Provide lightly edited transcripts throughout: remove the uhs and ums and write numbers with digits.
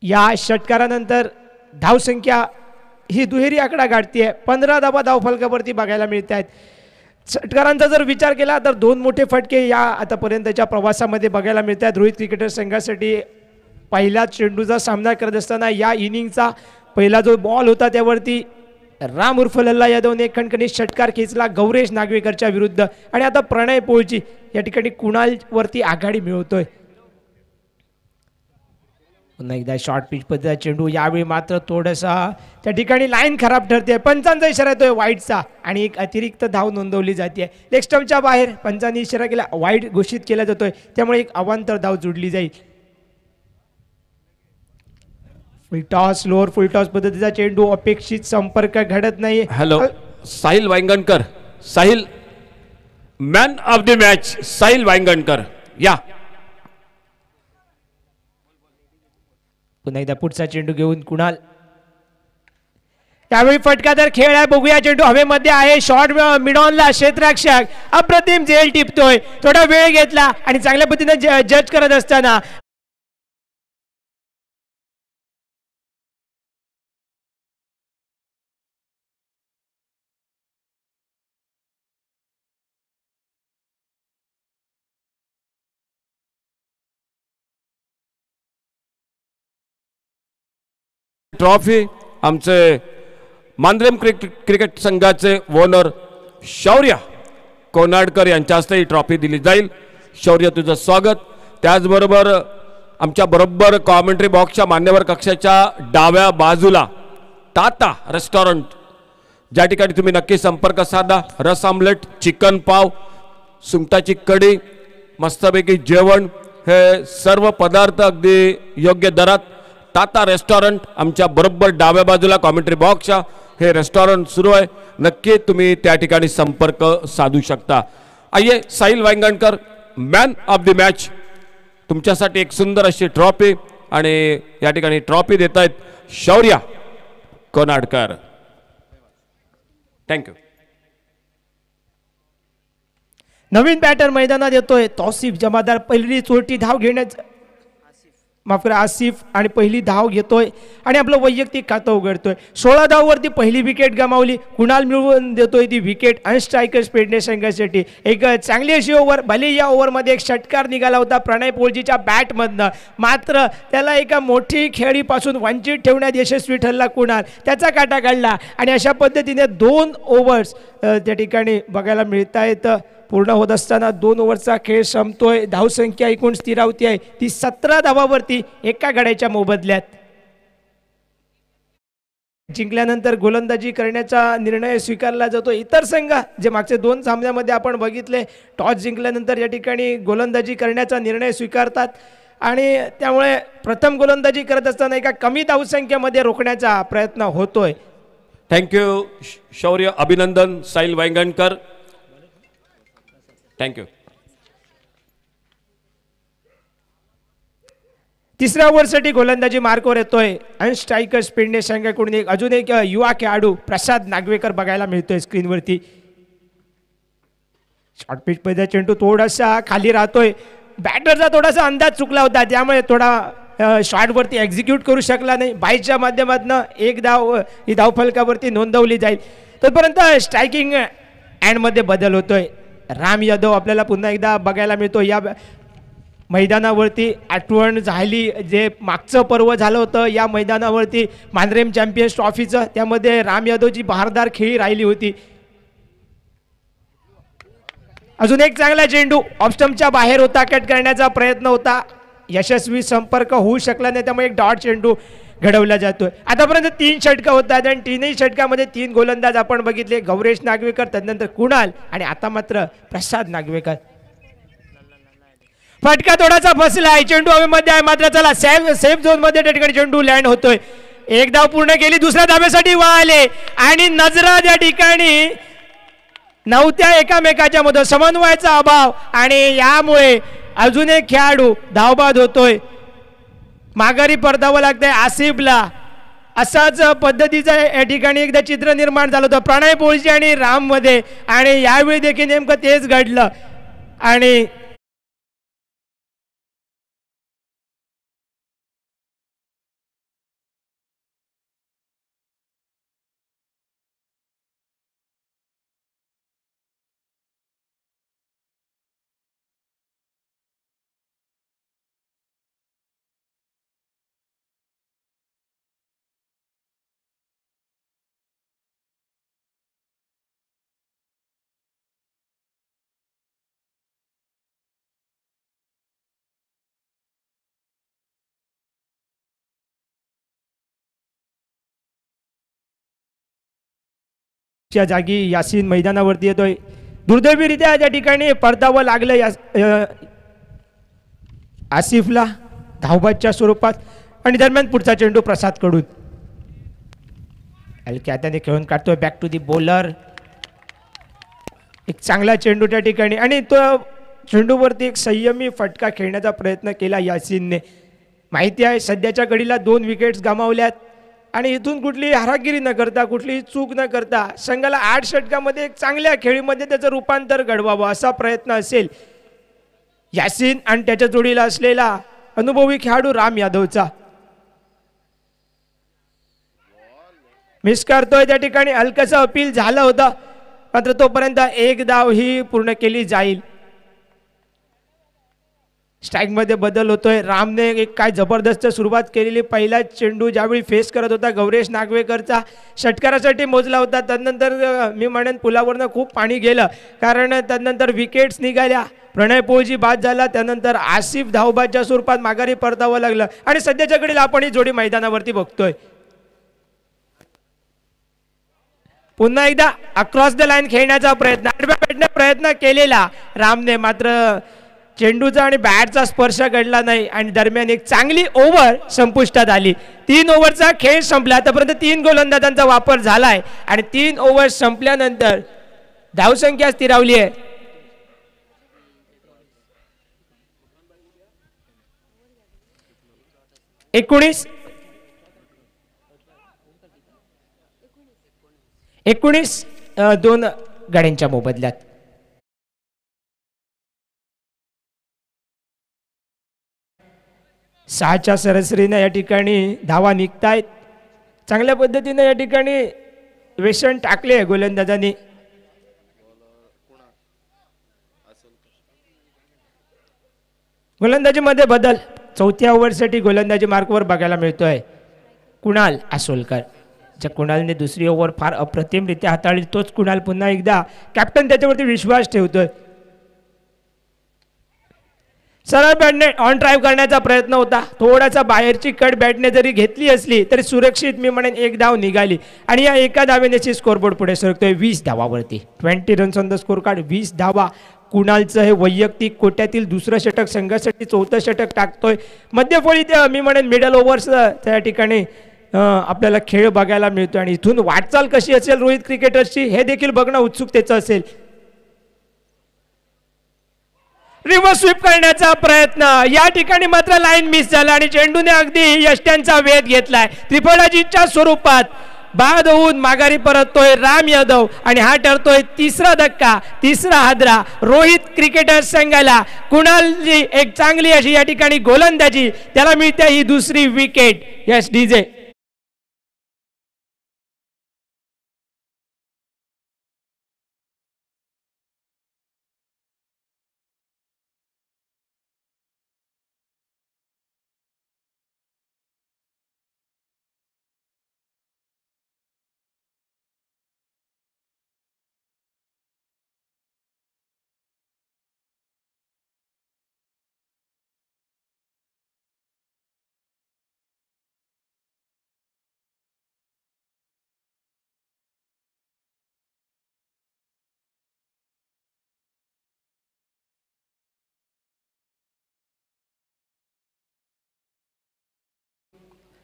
या षटकारानंतर धावसंख्या ही दुहेरी आकडा गाठते. 15 धावा धावफलकावरती बघायला मिळत आहेत. षटकारांचा जर विचार केला तर दोन मोठे फटके या आतापर्यंतच्या प्रवासामध्ये बघायला मिळत आहेत. रोहित क्रिकेटर संघासाठी पहिला चेंडूचा सामना करत असताना या इनिंगचा पहिला जो बॉल होता त्यावरती राम उर्फ लल्ला यादवने एक खणखणीत षटकार खेचला गौरेश नागवेकरच्या विरुद्ध. आणि आता प्रणय पोळची या ठिकाणी कुणालवरती आघाडी मिळवतोय. पुन्हा एकदा शॉर्ट पिच पद्धतीचा चेंडू. यावेळी मात्र थोडासा त्या ठिकाणी लाईन खराब ठरते. पंचांचा इशारा येतोय वाईटचा आणि एक अतिरिक्त धाव नोंदवली जाते. लेग स्टंपच्या बाहेर पंचांनी इशारा केला, वाईट घोषित केला जातोय, त्यामुळे एक अवांतर धाव जोडली जाईल. Full toss, lower full toss पद्धतीचा चेंडू. अपेक्षित संपर्क घडत नाही. Hello Sahil Wangankar, Sahil man of the match Sahil Wangankar या. पुन्हा एकदा पुढचा चेंडू घेऊन कुणाल. त्यावेळी फटकादार खेळ आहे. बघूया चेंडू हवेमध्ये आहे. शॉर्ट मिडॉनला क्षेत्ररक्षक अप्रतिम झेल टिपतोय. थोडा वेळ घेतला आणि चांगल्या पद्धतीने जज करत असताना ट्रॉफी आमचे मांद्रेम क्रिकेट संघाचे ओनर शौर्य कोनाडकर यांच्या हस्ते ही ट्रॉफी दिली जाईल. शौर्य तुझं स्वागत. त्याचबरोबर आमच्या बरोबर कॉमेंट्री बॉक्सच्या मान्यवर कक्षाच्या डाव्या बाजूला टाटा रेस्टॉरंट, ज्या ठिकाणी तुम्ही नक्की संपर्क साधा. रस आमलेट, चिकन पाव, सुंगटाची कढी, मस्तपैकी जेवण, हे सर्व पदार्थ अगदी योग्य दरात. टाटा रेस्टॉरंट आमच्या बरोबर डाव्या बाजूला कॉमेंट्री बॉक्सच्या हे रेस्टॉरंट सुरू आहे. नक्की तुम्ही त्या ठिकाणी संपर्क साधू शकता. आइए Sahil Wangankar man of the match, तुमच्यासाठी एक सुंदर अशी ट्रॉफी आणि या ठिकाणी ट्रॉफी देत आहेत शौर्य कोनाडकर. थँक्यू. नवीन बॅटर मैदानात येतोय. तौसिफ जमादार पहिली चोरटी धाव घेण्याचं माफ करा आसिफ आणि पहिली धाव घेतोय आणि आपलं वैयक्तिक खातं उघडतोय. 16 धाववरती पहिली विकेट गमावली. कुणाल मिळवून देतोय ती विकेट अनस्ट्रायकर्स पेडणे संघासाठी. एक चांगली अशी ओव्हर. भले या ओव्हरमध्ये एक षटकार निघाला होता प्रणय पोळजीच्या बॅटमधनं, मात्र त्याला एका मोठी खेळीपासून वंचित ठेवण्यात यशस्वी ठरला कुणाल. त्याचा काटा काढला आणि अशा पद्धतीने 2 ओव्हर्स त्या ठिकाणी बघायला मिळत आहेत. पूर्ण होत असताना 2 ओव्हरचा खेळ संपतोय. धावसंख्या एकूण स्थिरावती आहे ती 17 धावावरती एका गड्याच्या मोबदल्यात. जिंकल्यानंतर गोलंदाजी करण्याचा निर्णय स्वीकारला जातो. इतर संघ जे मागच्या 2 सामन्यामध्ये आपण बघितले, टॉस जिंकल्यानंतर या ठिकाणी गोलंदाजी करण्याचा निर्णय स्वीकारतात आणि त्यामुळे प्रथम गोलंदाजी करत असताना एका कमी धावसंख्येमध्ये रोखण्याचा प्रयत्न होतोय. थँक्यू शौर्य, अभिनंदन साहिल वांगणकर. थँक्यू. तिसऱ्या ओव्हरसाठी गोलंदाजी मार्कवर येतोय अनस्ट्रायकर्स पेडणे संघाकडून. अजून एक युवा खेळाडू प्रसाद नागवेकर बघायला मिळतोय स्क्रीनवरती. शॉर्ट पिच मध्ये चेंडू थोडासा खाली राहतोय. बॅटरचा थोडासा अंदाज चुकला होता, त्यामुळे थोडा शॉटवरती एक्झिक्यूट करू शकला नाही. बाईच्या माध्यमातून एक धाव ही धावफलकावरती नोंदवली जाईल. तोपर्यंत स्ट्रायकिंग एंडमध्ये बदल होतोय. राम यादव आपल्याला पुन्हा एकदा बघायला मिळतो या मैदानावरती. आठवण झाली जे मागचं पर्व झालं होतं या मैदानावरती मांद्रेम चॅम्पियन्स ट्रॉफीचं, त्यामध्ये राम यादवची बहारदार खेळी राहिली होती. अजून एक चांगला चेंडू ऑफस्टंपच्या बाहेर होता. कट करण्याचा प्रयत्न होता, यशस्वी संपर्क होऊ शकला नाही, त्यामुळे एक डॉट चेंडू घडवला जातोय. आतापर्यंत 3 षटकं होतात आणि 3ही षटकामध्ये 3 गोलंदाज आपण बघितले. गौरेश नागवेकर, त्यानंतर कुणाल आणि आता मात्र प्रसाद नागवेकर. फटका थोडासा फसला आहे. चेंडू हवेमध्ये आहे, मात्र चला सेफ झोन मध्ये त्या ठिकाणी चेंडू लँड होतोय. एक धाव पूर्ण केली, दुसऱ्या धावेसाठी वळाले आणि नजरा त्या ठिकाणी नव्हत्या एकामेकाच्या मध्ये, समन्वयाचा अभाव आणि यामुळे अजून एक खेळाडू धावबाद होतोय. माघारी परतावं लागतंय आसिफला. असाच पद्धतीचं या ठिकाणी एकदा चित्र निर्माण झालं होतं प्रणय पोळजी आणि राम मध्ये आणि यावेळी देखील नेमकं तेच घडलं. आणि आसिफच्या जागी यासीन मैदानावरती येतोय. दुर्दैवीरित्या त्या ठिकाणी परतावं लागलं आसिफला धावबादच्या स्वरूपात. आणि दरम्यान पुढचा चेंडू प्रसाद कडून हलक्या हाताने खेळून काढतोय बॅक टू दी बॉलर. एक चांगला चेंडू त्या ठिकाणी आणि तो चेंडूवरती एक संयमी फटका खेळण्याचा प्रयत्न केला यासीनने. माहिती आहे सध्याच्या घडीला 2 विकेट्स गमावल्यात आणि इथून कुठली हारागिरी न करता कुठलीही चूक न करता संघाला 8 षटकामध्ये एक चांगल्या खेळीमध्ये त्याचं रूपांतर घडवावं असा प्रयत्न असेल यासीन आणि त्याच्या जोडीला असलेला अनुभवी खेळाडू राम यादवचा. मिस करतोय त्या ठिकाणी. हलकंसं अपील झालं होतं मात्र तोपर्यंत एक धाव ही पूर्ण केली जाईल. स्ट्राईक मध्ये बदल होतोय. रामने एक काय जबरदस्त सुरुवात केलेली. पहिला चेंडू ज्यावेळी फेस करत होता गौरेश नागवेकरचा षटकारासाठी मोजला होता. त्यानंतर मी म्हणेन पुलावरनं खूप पाणी गेलं कारण त्यानंतर विकेट्स निघाल्या. प्रणय पोळजी बाद झाला. त्यानंतर आसिफ धावबादच्या स्वरूपात माघारी परतावं लागलं आणि सध्याच्या घडीला आपण ही जोडी मैदानावरती बघतोय. पुन्हा एकदा अक्रॉस द लाईन खेळण्याचा प्रयत्न केलेला रामने मात्र चेंडूचा आणि बॅटचा स्पर्श घडला नाही आणि दरम्यान एक चांगली ओव्हर संपुष्टात आली. 3 ओव्हरचा खेळ संपला. आतापर्यंत 3 गोलंदाजांचा वापर झालाय आणि 3 ओव्हर संपल्यानंतर धावसंख्या स्थिरावली आहे. एकोणीस 2 गाड्यांच्या मोबदल्यात. सहाच्या सरासरीने या ठिकाणी धावा निघतायत. चांगल्या पद्धतीने या ठिकाणी वेषण टाकले गोलंदाजांनी. गोलंदाजीमध्ये बदल. 4थ्या ओव्हरसाठी गोलंदाजी मार्कवर बघायला मिळतोय कुणाल आसोलकर. ज्या कुणालने दुसरी ओव्हर फार अप्रतिमरित्या हाताळली तोच कुणाल पुन्हा एकदा कॅप्टन त्याच्यावरती विश्वास ठेवतोय. सरळ बॅटने ऑन ड्राईव्ह करण्याचा प्रयत्न होता. थोडासा बाहेरची कट बॅटने जरी घेतली असली तरी सुरक्षित मी म्हणेन 1 धाव निघाली आणि या एका धावेने स्कोरबोर्ड पुढे सरकतोय 20 धावावरती. 20 runs on the score card. 20 धावा. कुणालचं हे वैयक्तिक कोट्यातील दुसरं षटक. संघासाठी 4थं षटक टाकतोय. मध्यफळीत मी म्हणेन मिडल ओव्हर्स त्या ठिकाणी आपल्याला खेळ बघायला मिळतो आणि इथून वाटचाल कशी असेल रोहित क्रिकेटर्सची हे देखील बघणं उत्सुकतेचं असेल. रिव्हर्स स्वीप करण्याचा प्रयत्न. या ठिकाणी मात्र लाईन मिस झाला आणि चेंडूने अगदी यष्ट्यांचा वेध घेतलाय. त्रिफळाजीच्या स्वरूपात बाद होऊन माघारी परततोय राम यादव आणि हा ठरतोय 3रा धक्का, 3रा हादरा रोहित क्रिकेटर्स संघाला. कुणालजी एक चांगली अशी या ठिकाणी गोलंदाजी. त्याला मिळते ही 2री विकेट. Yes DJ.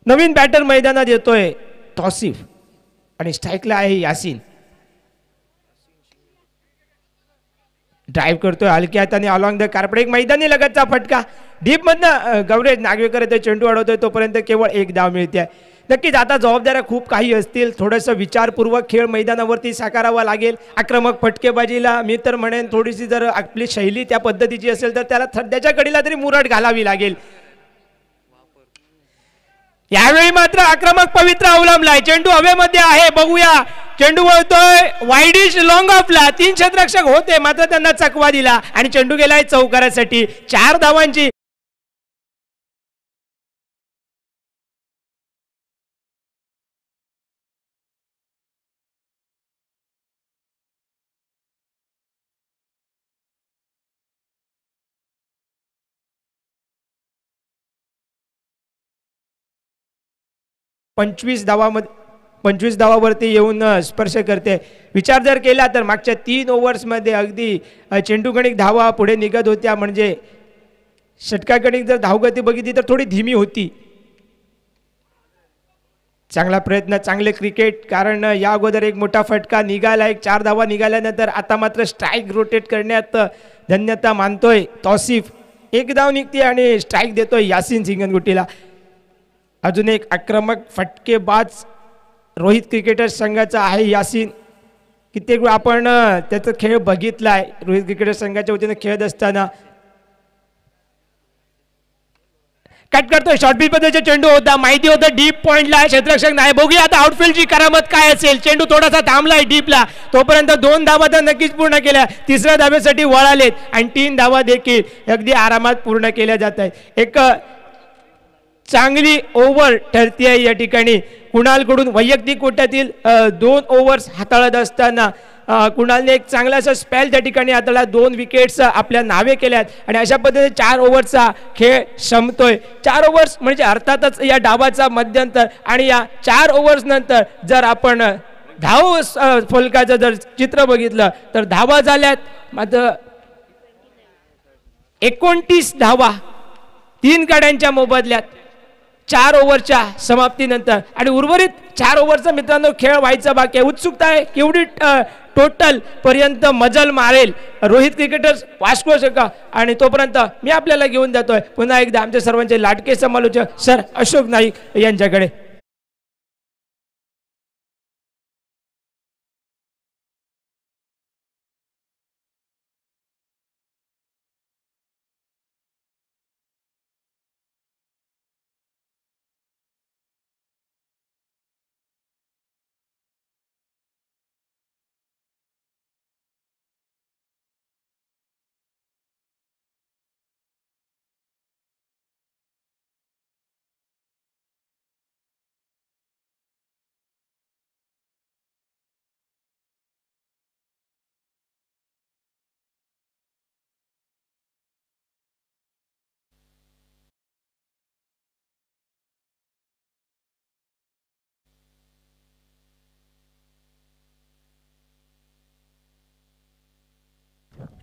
नवीन बॅटर मैदानात येतोय तौसिफ आणि स्ट्राईकला आहे यासीन. ड्राईव्ह करतोय हलक्या हाताने अलॉंग द कार्पेट. एक मैदानी लगतचा फटका. डीप मधनं गौरेश नागवेकर येतोय. चेंडू अडवतोय तोपर्यंत केवळ 1 धाव मिळते. नक्कीच आता जबाबदाऱ्या खूप काही असतील. थोडंसं विचारपूर्वक खेळ मैदानावरती साकारावा लागेल. आक्रमक फटकेबाजीला मी तर म्हणेन थोडीशी जर आपली शैली त्या पद्धतीची असेल तर त्याला सध्याच्या कडीला तरी मुरड घालावी लागेल. यावेळी मात्र आक्रमक पवित्र अवलंबलाय. चेंडू हवेमध्ये आहे. बघूया चेंडू वळतोय वाईडिश लॉंग ऑफला. 3 क्षेत्ररक्षक होते मात्र त्यांना चकवा दिला आणि चेंडू गेलाय चौकारासाठी. 4 धावांची पंचवीस धावामध्ये 25 धावावरती येऊन स्पर्श करते. विचार जर केला तर मागच्या 3 ओव्हर्समध्ये अगदी चेंडूगणिक धावा पुढे निघत होत्या, म्हणजे षटकागणिक जर धावगती बघितली तर थोडी धीमी होती. चांगला प्रयत्न, चांगले क्रिकेट, कारण या अगोदर एक मोठा फटका निघाला, एक 4 धावा निघाल्यानंतर आता मात्र स्ट्राईक रोटेट करण्यात धन्यता मानतोय तौसिफ. एक धाव निघते आणि स्ट्राईक देतोय यासिन सिंगनगुट्टीला. अजून एक आक्रमक फटकेबाज रोहित क्रिकेटर संघाचा आहे यासिन. कित्येक वेळा आपण त्याचा खेळ बघितला आहे रोहित क्रिकेटर संघाच्या वतीने खेळत असताना. कट करतोय, शॉर्ट पिच पद्धतीचा चेंडू होता, माहिती होतं डीप पॉइंटला क्षेत्ररक्षक नाही. बघूया आता आउटफील्डची करामत काय असेल. चेंडू थोडासा थांबलाय डीपला, तोपर्यंत 2 धावा तर नक्कीच पूर्ण केल्या. 3ऱ्या धावेसाठी वळालेत आणि 3 धावा देखील अगदी आरामात पूर्ण केल्या जात आहेत. एक चांगली ओव्हर ठरते या ठिकाणी. कुणालकडून वैयक्तिक कोट्यातील 2 ओव्हर्स हाताळत असताना कुणालने एक चांगला असा स्पेल त्या ठिकाणी हाताळला. 2 विकेट्स आपल्या नावे केल्यात आणि अशा पद्धतीने 4 ओव्हरचा खेळ संपतोय. 4 ओव्हर्स म्हणजे अर्थातच या डावाचा मध्यंतर, आणि या 4 ओव्हर्स नंतर जर आपण धाव फलकाचं जर चित्र बघितलं तर धावा झाल्यात मात्र 29 धावा 3 गाड्यांच्या मोबदल्यात 4 ओव्हरच्या समाप्तीनंतर. आणि उर्वरित 4 ओव्हरचा मित्रांनो खेळ व्हायचा बाकी आहे. उत्सुकता आहे केवढी टोटल पर्यंत मजल मारेल रोहित क्रिकेटर्स वास्को शका. आणि तोपर्यंत मी आपल्याला घेऊन जातोय पुन्हा एकदा आमच्या सर्वांचे लाडके समालोचक सर अशोक नाईक यांच्याकडे.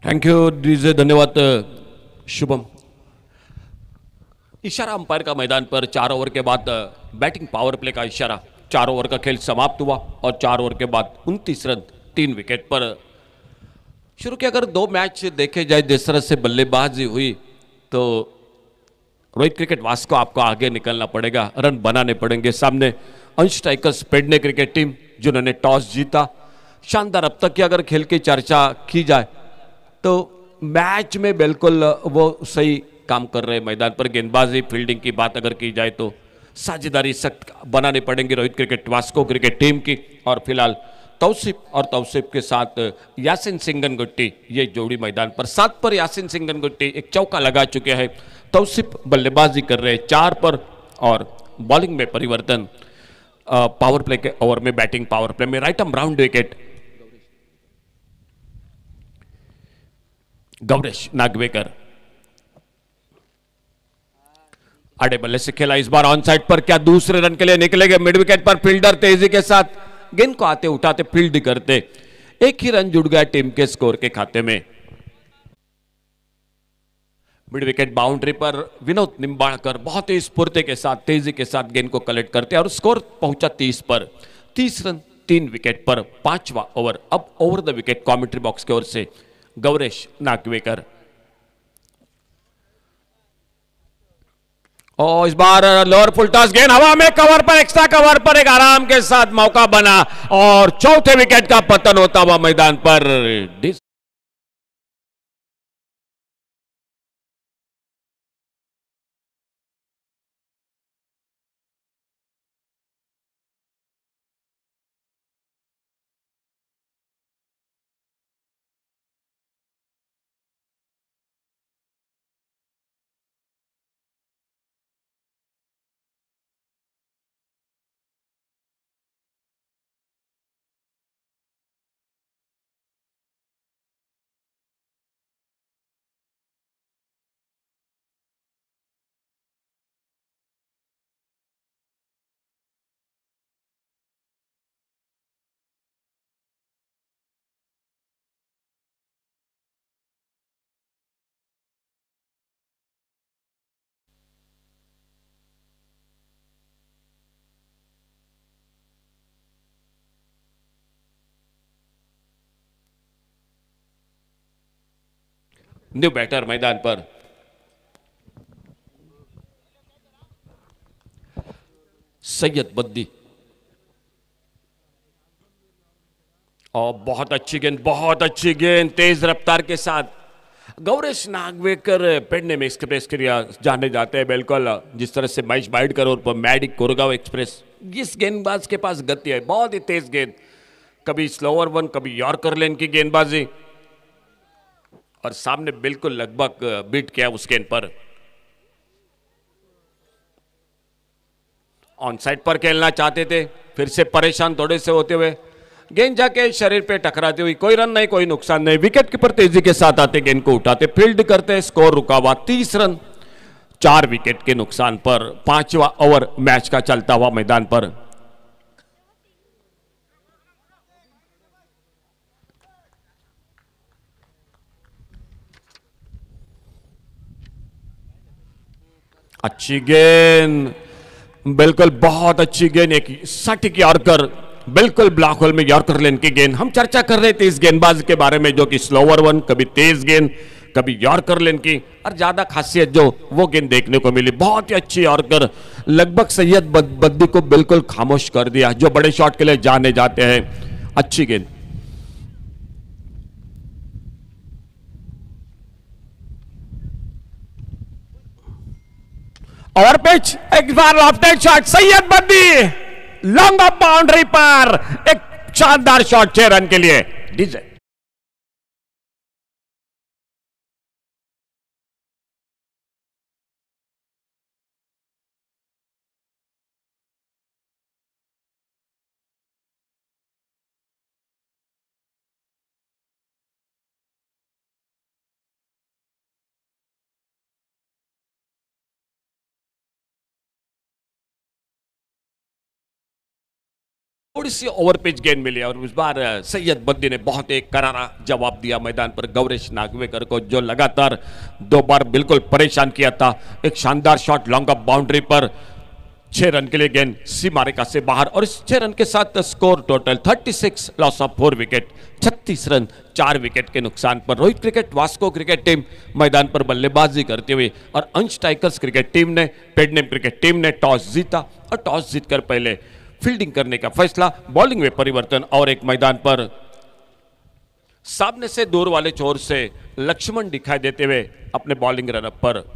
थैंक यू डीजे, धन्यवाद शुभम. इशारा अंपायर का मैदान पर 4 ओवर के बाद बैटिंग पावर प्ले का इशारा. 4 ओवर का खेल समाप्त हुआ और 4 ओवर के बाद 29 रन 3 विकेट पर शुरू किया. अगर 2 मैच देखे जाए जिस तरह से बल्लेबाजी हुई तो रोहित क्रिकेट वास्को आपको आगे निकलना पड़ेगा, रन बनाने पड़ेंगे. सामने अंश टाइगर्स पेडने क्रिकेट टीम जिन्होंने टॉस जीता. शानदार अब तक की अगर खेल की चर्चा की जाए तो मैच में बिल्कुल वो सही काम कर रहे हैं मैदान पर. गेंदबाजी फील्डिंग की बात अगर की जाए तो साझेदारी सख्त बनानी पड़ेंगी Rohit cricket Vasco cricket team की. और फिलहाल तौसिफ के साथ यासिन सिंगनगुट्टी ये जोड़ी मैदान पर. 7 पर यासिन सिंगनगुट्टी एक चौका लगा चुके हैं. तौसिफ बल्लेबाजी कर रहे हैं 4 पर और बॉलिंग में परिवर्तन. पावर प्ले के ओवर में बैटिंग पावर प्ले में right arm round wicket Gauresh Nagwekar. आड़े बल्ले से खेला इस बार ऑन साइड पर, क्या दूसरे रन के लिए निकलेंगे. मिड विकेट पर फील्डर तेजी के साथ गेंद को आते उठाते फील्ड करते. एक ही रन जुड़ गया टीम के स्कोर के खाते में. मिड विकेट बाउंड्री पर विनोद निंबाळकर बहुत ही स्फूर्ति के साथ तेजी के साथ गेंद को कलेक्ट करते और स्कोर पहुंचा 30 पर. 30 रन 3 विकेट पर 5वां ओवर. अब over the wicket commentary box की ओर से गौरेश नागवेकर. और इस बार लोअर फुल टॉस गेंद हवा में, कवर पर एक्स्ट्रा कवर पर एक आराम के साथ मौका बना और चौथे विकेट का पतन होता हुआ मैदान पर. न्यू बैटर मैदान पर। सैयद बद्दी, और बहुत अच्छी गेंद तेज रफ्तार के साथ। गौरेश नागवेकर पेडणे में एक्सप्रेस क्रिया जाने जाते हैं, बिल्कुल जिस तरह से महेश बाइडकर और मैडिक कोरगांव एक्सप्रेस। इस गेंदबाज के पास गति है, बहुत ही तेज गेंद, कभी स्लोअर वन कभी यॉर्कर लेन की गेंदबाजी, और सामने बिल्कुल लगभग बीट किया उस गेंद पर। ऑन साइड पर खेलना चाहते थे, फिर से परेशान थोड़े से होते हुए, गेंद जाके शरीर पे टकराती हुई, कोई रन नहीं कोई नुकसान नहीं। विकेट कीपर तेजी के साथ आते, गेंद को उठाते, फील्ड करते, स्कोर रुका हुआ 30 रन 4 विकेट के नुकसान पर। 5वां ओवर मैच का चलता हुआ मैदान पर। अच्छी गेंद, बिल्कुल बहुत अच्छी गेंद, एक सटीक यॉर्कर, बिल्कुल ब्लॉक होल में यॉर्कर लेन की गेंद। हम चर्चा कर रहे थे इस गेंदबाज के बारे में, जो कि स्लोअर वन, कभी तेज गेंद, कभी यॉर्कर लेन की, और ज्यादा खासियत जो वो गेंद देखने को मिली, बहुत ही अच्छी यॉर्कर, लगभग सैयद बद्दी को बिल्कुल खामोश कर दिया, जो बड़े शॉट के लिए जाने जाते हैं। अच्छी गेंद, और पिच एक बार lofted shot, Syed Baddi long off boundary पर एक शानदार शॉट 6 रन के लिए। डीजे थोड़ी सी ओवर पिच गेंद मिली, और उस बार सैयद बद्दी ने बहुत एक करारा जवाब दिया मैदान पर गौरेश नागवेकर को, जो लगातार 2 बार बिल्कुल परेशान किया था। एक शानदार शॉट लॉन्ग ऑफ बाउंड्री पर, 6 रन के लिए गेंद सीमारेखा से बाहर, और इस 6 रन के साथ score total 36, loss of 4 wicket, 36 run 4 wicket के नुकसान पर। Rohit cricket Vasco cricket team मैदान पर बल्लेबाजी करते हुए, और अंश टाइगर्स क्रिकेट टीम ने, पेडणे क्रिकेट टीम ने टॉस जीता, और टॉस जीतकर पहले फील्डिंग करने का फैसला, बॉलिंग में परिवर्तन, और एक मैदान पर सामने से दूर वाले छोर से लक्ष्मण दिखाई देते हुए अपने बॉलिंग रनअप पर।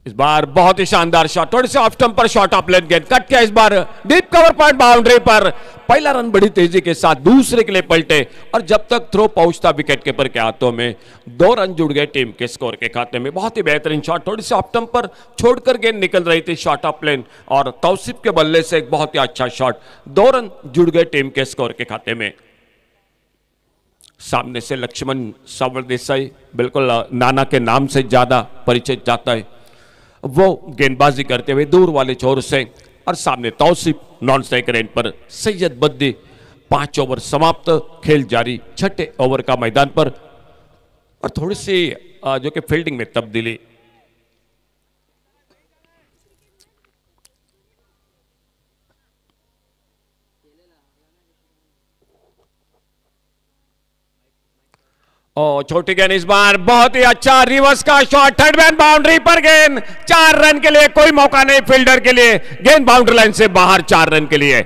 इस बार बहुत ही शानदार शॉट, थोड़ी सी ऑफ स्टंप पर शॉट ऑफ लेन गेंद, कट किया इस बार डीप कवर पॉइंट बाउंड्री पर। पहला रन बड़ी तेजी के साथ दूसरे के लिए पलटे, और जब तक थ्रो पहुंचता विकेट कीपर के हाथों में 2 रन जुड़ गए टीम के स्कोर के खाते में। बहुत ही बेहतरीन शॉट, थोड़ी सी ऑफ स्टंप पर छोड़कर गेंद निकल रही थी शॉर्ट ऑफ लेन, और तौसीफ के बल्ले से एक बहुत ही अच्छा शॉट, 2 रन जुड़ गए टीम के स्कोर के खाते में। सामने से लक्ष्मण सावर देसाई, बिल्कुल नाना के नाम से ज्यादा परिचित जाता है, वो गेंदबाजी करते हुए दूर वाले छोर से, और सामने तौसीफ नॉन स्ट्राइक रेंज पर सैयद बद्दी। 5 ओवर समाप्त, खेल जारी 6ठे ओवर का मैदान पर, और थोड़ी सी जो कि फील्डिंग में तब्दीली। छोटी गेंद, इस बार बहुत ही अच्छा रिवर्स का शॉट, थर्ड मैन बाउंड्री पर गेंद, 4 रन के लिए, कोई मौका नहीं फील्डर के लिए, गेंद बाउंड्री लाइन से बाहर 4 रन के लिए।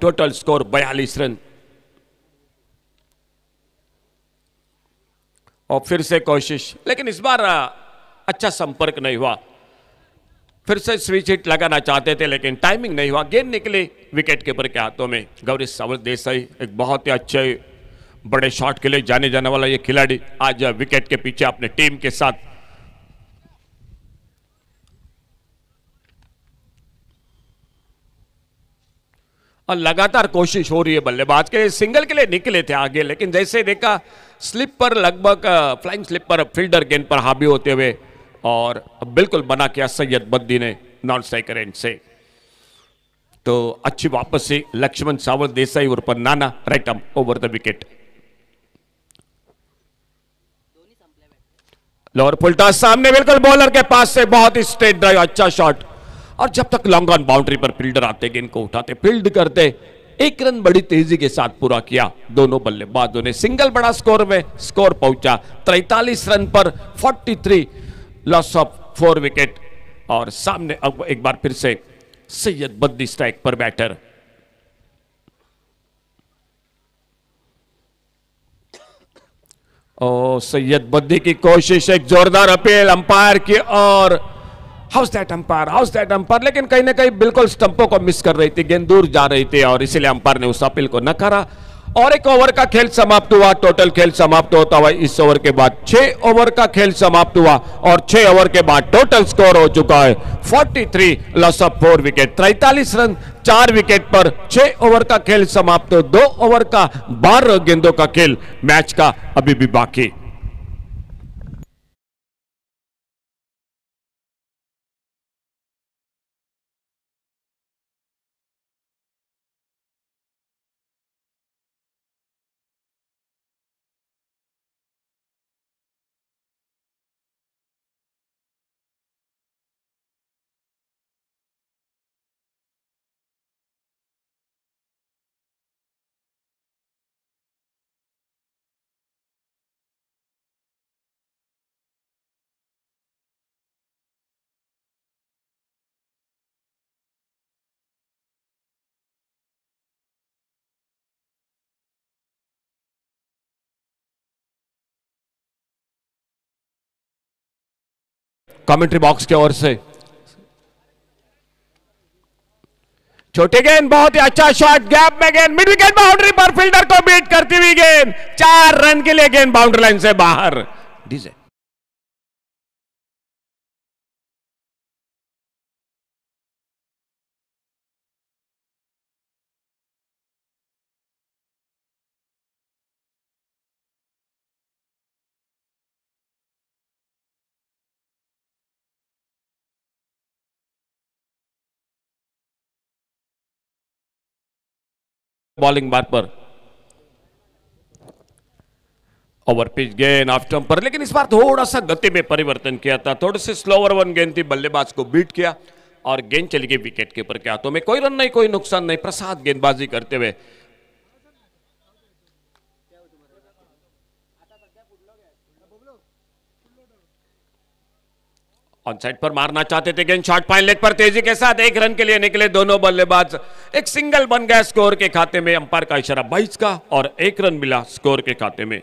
टोटल स्कोर 42 रन, और फिर से कोशिश, लेकिन इस बार अच्छा संपर्क नहीं हुआ। फिर से स्विच हिट लगाना चाहते थे, लेकिन टाइमिंग नहीं हुआ, गेंद निकली विकेट कीपर के हाथों में। गौरी सावर देसाई एक बहुत ही अच्छे बड़े शॉट के लिए जाने जाने वाला ये खिलाड़ी, आज विकेट के पीछे अपने टीम के साथ। और लगातार कोशिश हो रही है बल्लेबाज के सिंगल के लिए निकले थे आगे, लेकिन जैसे देखा स्लिप पर लगभग फ्लाइंग स्लिप पर फील्डर गेंद पर हावी होते हुए और बिल्कुल बना किया सैयद बद्दी ने नॉन स्ट्राइकर एंड से। तो अच्छी वापसी लक्ष्मण सावंत देसाई उर्फ नाना right arm over the wicket. Lower full toss सामने बिल्कुल बॉलर के पास से बहुत ही स्ट्रेट ड्राइव, अच्छा शॉट। और जब तक लॉन्ग ऑन बाउंड्री पर फील्डर आते गेंद को उठाते फील्ड करते, एक रन बड़ी तेजी के साथ पूरा किया दोनों बल्लेबाजों ने। सिंगल बड़ा स्कोर में स्कोर पहुंचा 43 रन पर 43, लॉस ऑफ 4 विकेट। और सामने अब एक बार फिर से सैयद बद्दी स्ट्राइक पर बैटर। ओ सैयद बद्दी की कोशिश, एक जोरदार अपील अंपायर की और हाउस दैट अंपायर, लेकिन कहीं ना कहीं बिल्कुल स्टंपों को मिस कर रही थी, गेंद दूर जा रही थी और इसीलिए अंपायर ने उस अपील को नकारा। और एक ओवर का खेल समाप्त हुआ। टोटल खेल समाप्त होता हुआ इस ओवर के बाद 6 ओवर का खेल समाप्त हुआ और 6 ओवर के बाद टोटल स्कोर हो चुका है 43, loss of 4 wicket. 43 run 4 wicket पर 6 ओवर का खेल समाप्त हो। 2 ओवर का 12 गेंदों का खेल मैच का अभी भी बाकी। कमेंट्री बॉक्स की ओर से छोटे गेंद, बहुत ही अच्छा शॉट, गैप में गेंद, मिड विकेट बाउंड्री पर फील्डर को बीट करती हुई गेंद, 4 रन के लिए गेंद बाउंड्री लाइन से बाहर। डीजे बॉलिंग बार पर ओवर पिच गेंद ऑफ स्टंप पर, लेकिन इस बार थोड़ा सा गति में परिवर्तन किया था, थोड़ी सी स्लोअर वन गेंद थी, बल्लेबाज को बीट किया और गेंद चली गई विकेट के ऊपर के हाथों में। कोई रन नहीं, कोई नुकसान नहीं, प्रसाद गेंदबाजी करते हुए ऑन साइड पर मारना चाहते थे गेंद, शॉट फाइन लेग पर तेजी के साथ 1 रन के लिए निकले दोनों बल्लेबाज। एक सिंगल बन गया स्कोर के खाते में, अंपायर का इशारा 22 का और 1 रन मिला स्कोर के खाते में।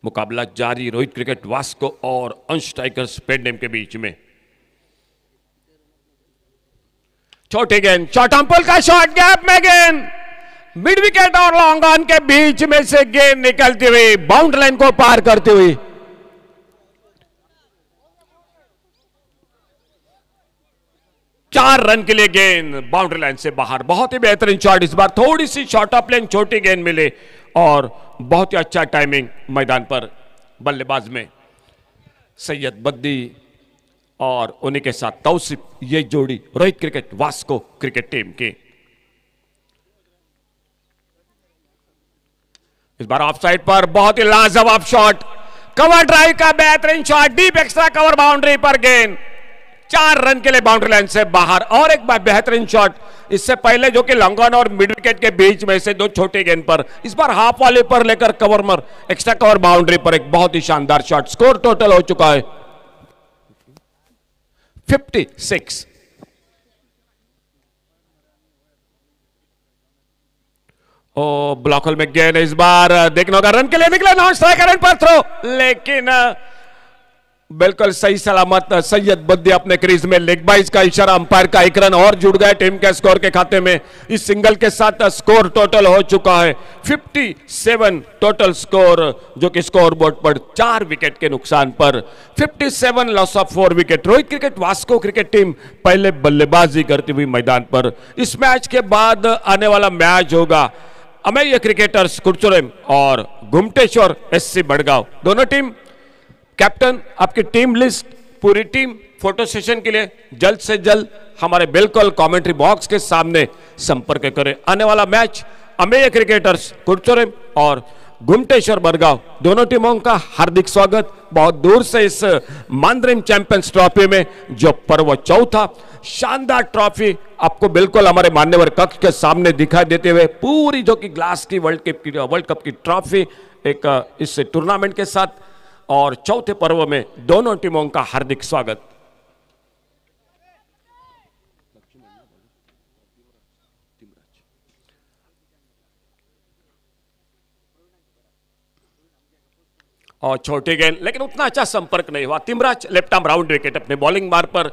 मुकाबला जारी रोहित क्रिकेट वास्को और अंश टाइगर्स पेडनेम के बीच में। छोटी गेंद, शॉर्ट अंपुल का शॉट, गैप में गेंद, मिड विकेट और लॉन्ग ऑन के बीच में से गेंद निकलती हुई बाउंड्री लाइन को पार करती हुई 4 रन के लिए गेंद बाउंड्री लाइन से बाहर। बहुत ही बेहतरीन शॉट, इस बार थोड़ी सी शॉर्ट ऑफ लेन छोटी गेंद मिले और बहुत ही अच्छा टाइमिंग मैदान पर बल्लेबाज में सैयद बद्दी और उन्हीं के साथ तौसीफ, ये जोड़ी Rohit cricket Vasco cricket team की। इस बार ऑफ साइड पर बहुत ही लाजवाब शॉट, कवर ड्राइव का बेहतरीन shot, deep extra cover boundary पर गेंद, 4 रन के लिए बाउंड्री लाइन से बाहर। और एक बार बेहतरीन शॉट इससे पहले जो कि लॉन्ग ऑन और मिड विकेट के बीच में से 2 छोटे गेंद पर, इस बार हाफ वाले पर लेकर कवर मर एक्स्ट्रा कवर बाउंड्री पर एक बहुत ही शानदार शॉट। स्कोर टोटल हो चुका है 56। ओ ब्लॉक होल में गेंद, इस बार देखना होगा, रन के लिए निकला, नॉन स्ट्राइकर पर थ्रो, लेकिन बिल्कुल सही सलामत सैयद बद्दी अपने क्रीज में, लेग बाइज का इशारा, अंपायर का एक रन और जुड़ गए टीम के स्कोर के खाते में। इस सिंगल के साथ स्कोर टोटल हो चुका है 57 टोटल स्कोर, जो कि स्कोर बोर्ड पर 4 विकेट के नुकसान पर 57 loss of 4 wicket. Rohit cricket Vasco cricket team पहले बल्लेबाजी करती हुई मैदान पर। इस मैच के बाद आने वाला मैच होगा अमेय क्रिकेटर्स कुरचुरेम और घुमटेश्वर एससी बड़गांव। दोनों टीम कैप्टन, आपकी टीम लिस्ट, पूरी टीम फोटो सेशन के लिए जल्द से जल्द हमारे बिल्कुल कमेंट्री बॉक्स के सामने संपर्क करें। आने वाला मैच अमेय क्रिकेटर्स कुरचुरेम और घुमटेश्वर बड़गांव, दोनों टीमों का हार्दिक स्वागत। बहुत दूर से इस मानद्रेम चैंपियंस ट्रॉफी में, जो पर्व चौथा शानदार ट्रॉफी आपको बिल्कुल हमारे मान्यवर कक्ष के सामने दिखाई देते हुए, पूरी जो कि ग्लास की वर्ल्ड कप की ट्रॉफी एक इस टूर्नामेंट के साथ और चौथे पर्व में दोनों टीमों का हार्दिक स्वागत। और छोटी गेंद, लेकिन उतना अच्छा संपर्क नहीं हुआ। तिमराज लेफ्ट आर्म राउंड विकेट अपने बॉलिंग मार पर,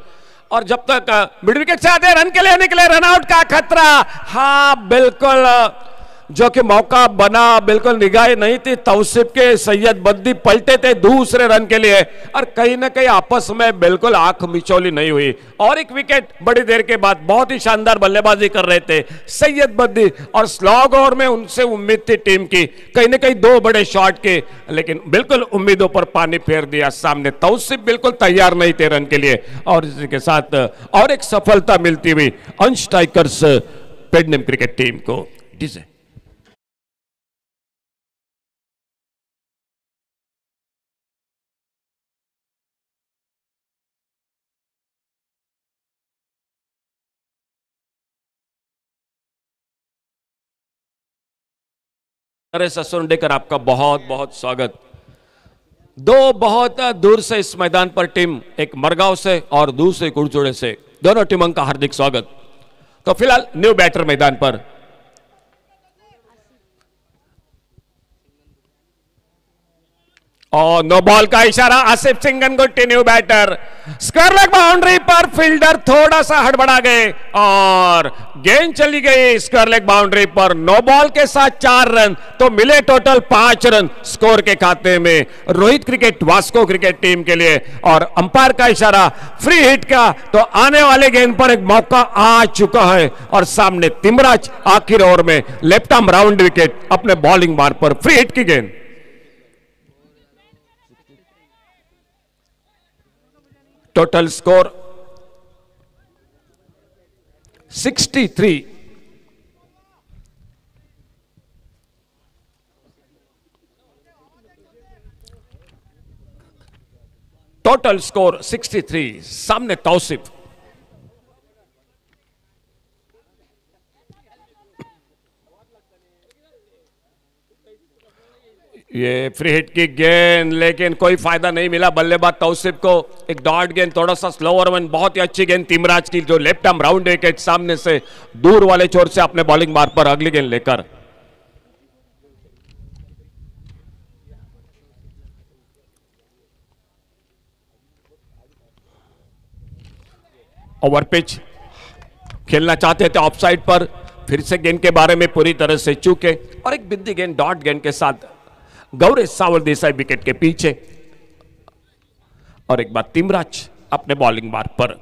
और जब तक मिड विकेट से आधे रन के लिए निकले, रन आउट का खतरा। हाँ बिल्कुल, जो कि मौका बना, बिल्कुल निगाह नहीं थी तौसीफ के, सैयद बद्दी पलटे थे दूसरे रन के लिए, और कहीं ना कहीं आपस में बिल्कुल आंख मिचौली नहीं हुई। और एक विकेट बड़ी देर के बाद, बहुत ही शानदार बल्लेबाजी कर रहे थे सैयद बद्दी, और स्लॉग ओवर में उनसे उम्मीद थी टीम की कहीं ना कहीं 2 बड़े शॉट के, लेकिन बिल्कुल उम्मीदों पर पानी फेर दिया सामने। तौसीफ बिल्कुल तैयार नहीं थे रन के लिए, और इसके साथ और एक सफलता मिलती हुई अंश टाइगर्स पेडनेम क्रिकेट टीम को। डीजे नरेश असुंडेकर, आपका बहुत बहुत स्वागत। 2 बहुत दूर से इस मैदान पर टीम, एक मरगांव से और दूसरे कुरचुड़े से, दोनों टीमों का हार्दिक स्वागत। तो फिलहाल न्यू बैटर मैदान पर, और नो बॉल का इशारा, Asif Singh Gangutti new batter. Square leg boundary पर फील्डर थोड़ा सा हड़बड़ा गए और गेंद चली गई स्क्वायर लेग बाउंड्री पर। नो बॉल के साथ 4 रन, तो मिले टोटल 5 रन स्कोर के खाते में Rohit cricket Vasco cricket team के लिए। और अंपायर का इशारा फ्री हिट का, तो आने वाले गेंद पर एक मौका आ चुका है, और सामने तिमराज आखिर ओवर में लेफ्ट आर्म राउंड विकेट अपने बॉलिंग मार पर, फ्री हिट की गेंद। Total score 63। टोटल स्कोर 63, सामने तौसीफ। ये फ्री हिट की गेंद, लेकिन कोई फायदा नहीं मिला बल्लेबाज तौसीफ को। एक डॉट गेंद, थोड़ा सा स्लोअर वन, बहुत ही अच्छी गेंद तिमराज की, जो लेफ्ट आर्म राउंड विकेट सामने से दूर वाले छोर से अपने बॉलिंग मार पर अगली गेंद लेकर। ओवर पिच खेलना चाहते थे ऑफसाइड पर, फिर से गेंद के बारे में पूरी तरह से चूके, और एक बिंदी गेंद डॉट गेंद के साथ गौरेश सावल देसाई विकेट के पीछे, और एक बार तिमराज अपने बॉलिंग मार पर।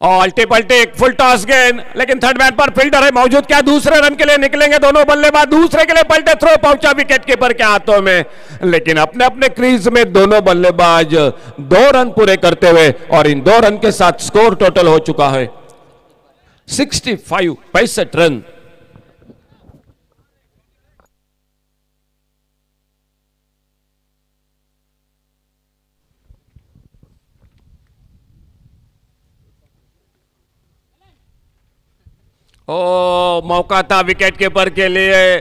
और अल्टे पल्टे एक फुल टॉस गेंद, लेकिन थर्ड मैन पर फील्डर है मौजूद, क्या दूसरे रन के लिए निकलेंगे दोनों बल्लेबाज? दूसरे के लिए पलटे, थ्रो पहुंचा विकेट कीपर के हाथों में, लेकिन अपने अपने क्रीज में दोनों बल्लेबाज 2 रन पूरे करते हुए, और इन 2 रन के साथ स्कोर टोटल हो चुका है 65 रन। ओ, मौका था विकेट कीपर के लिए,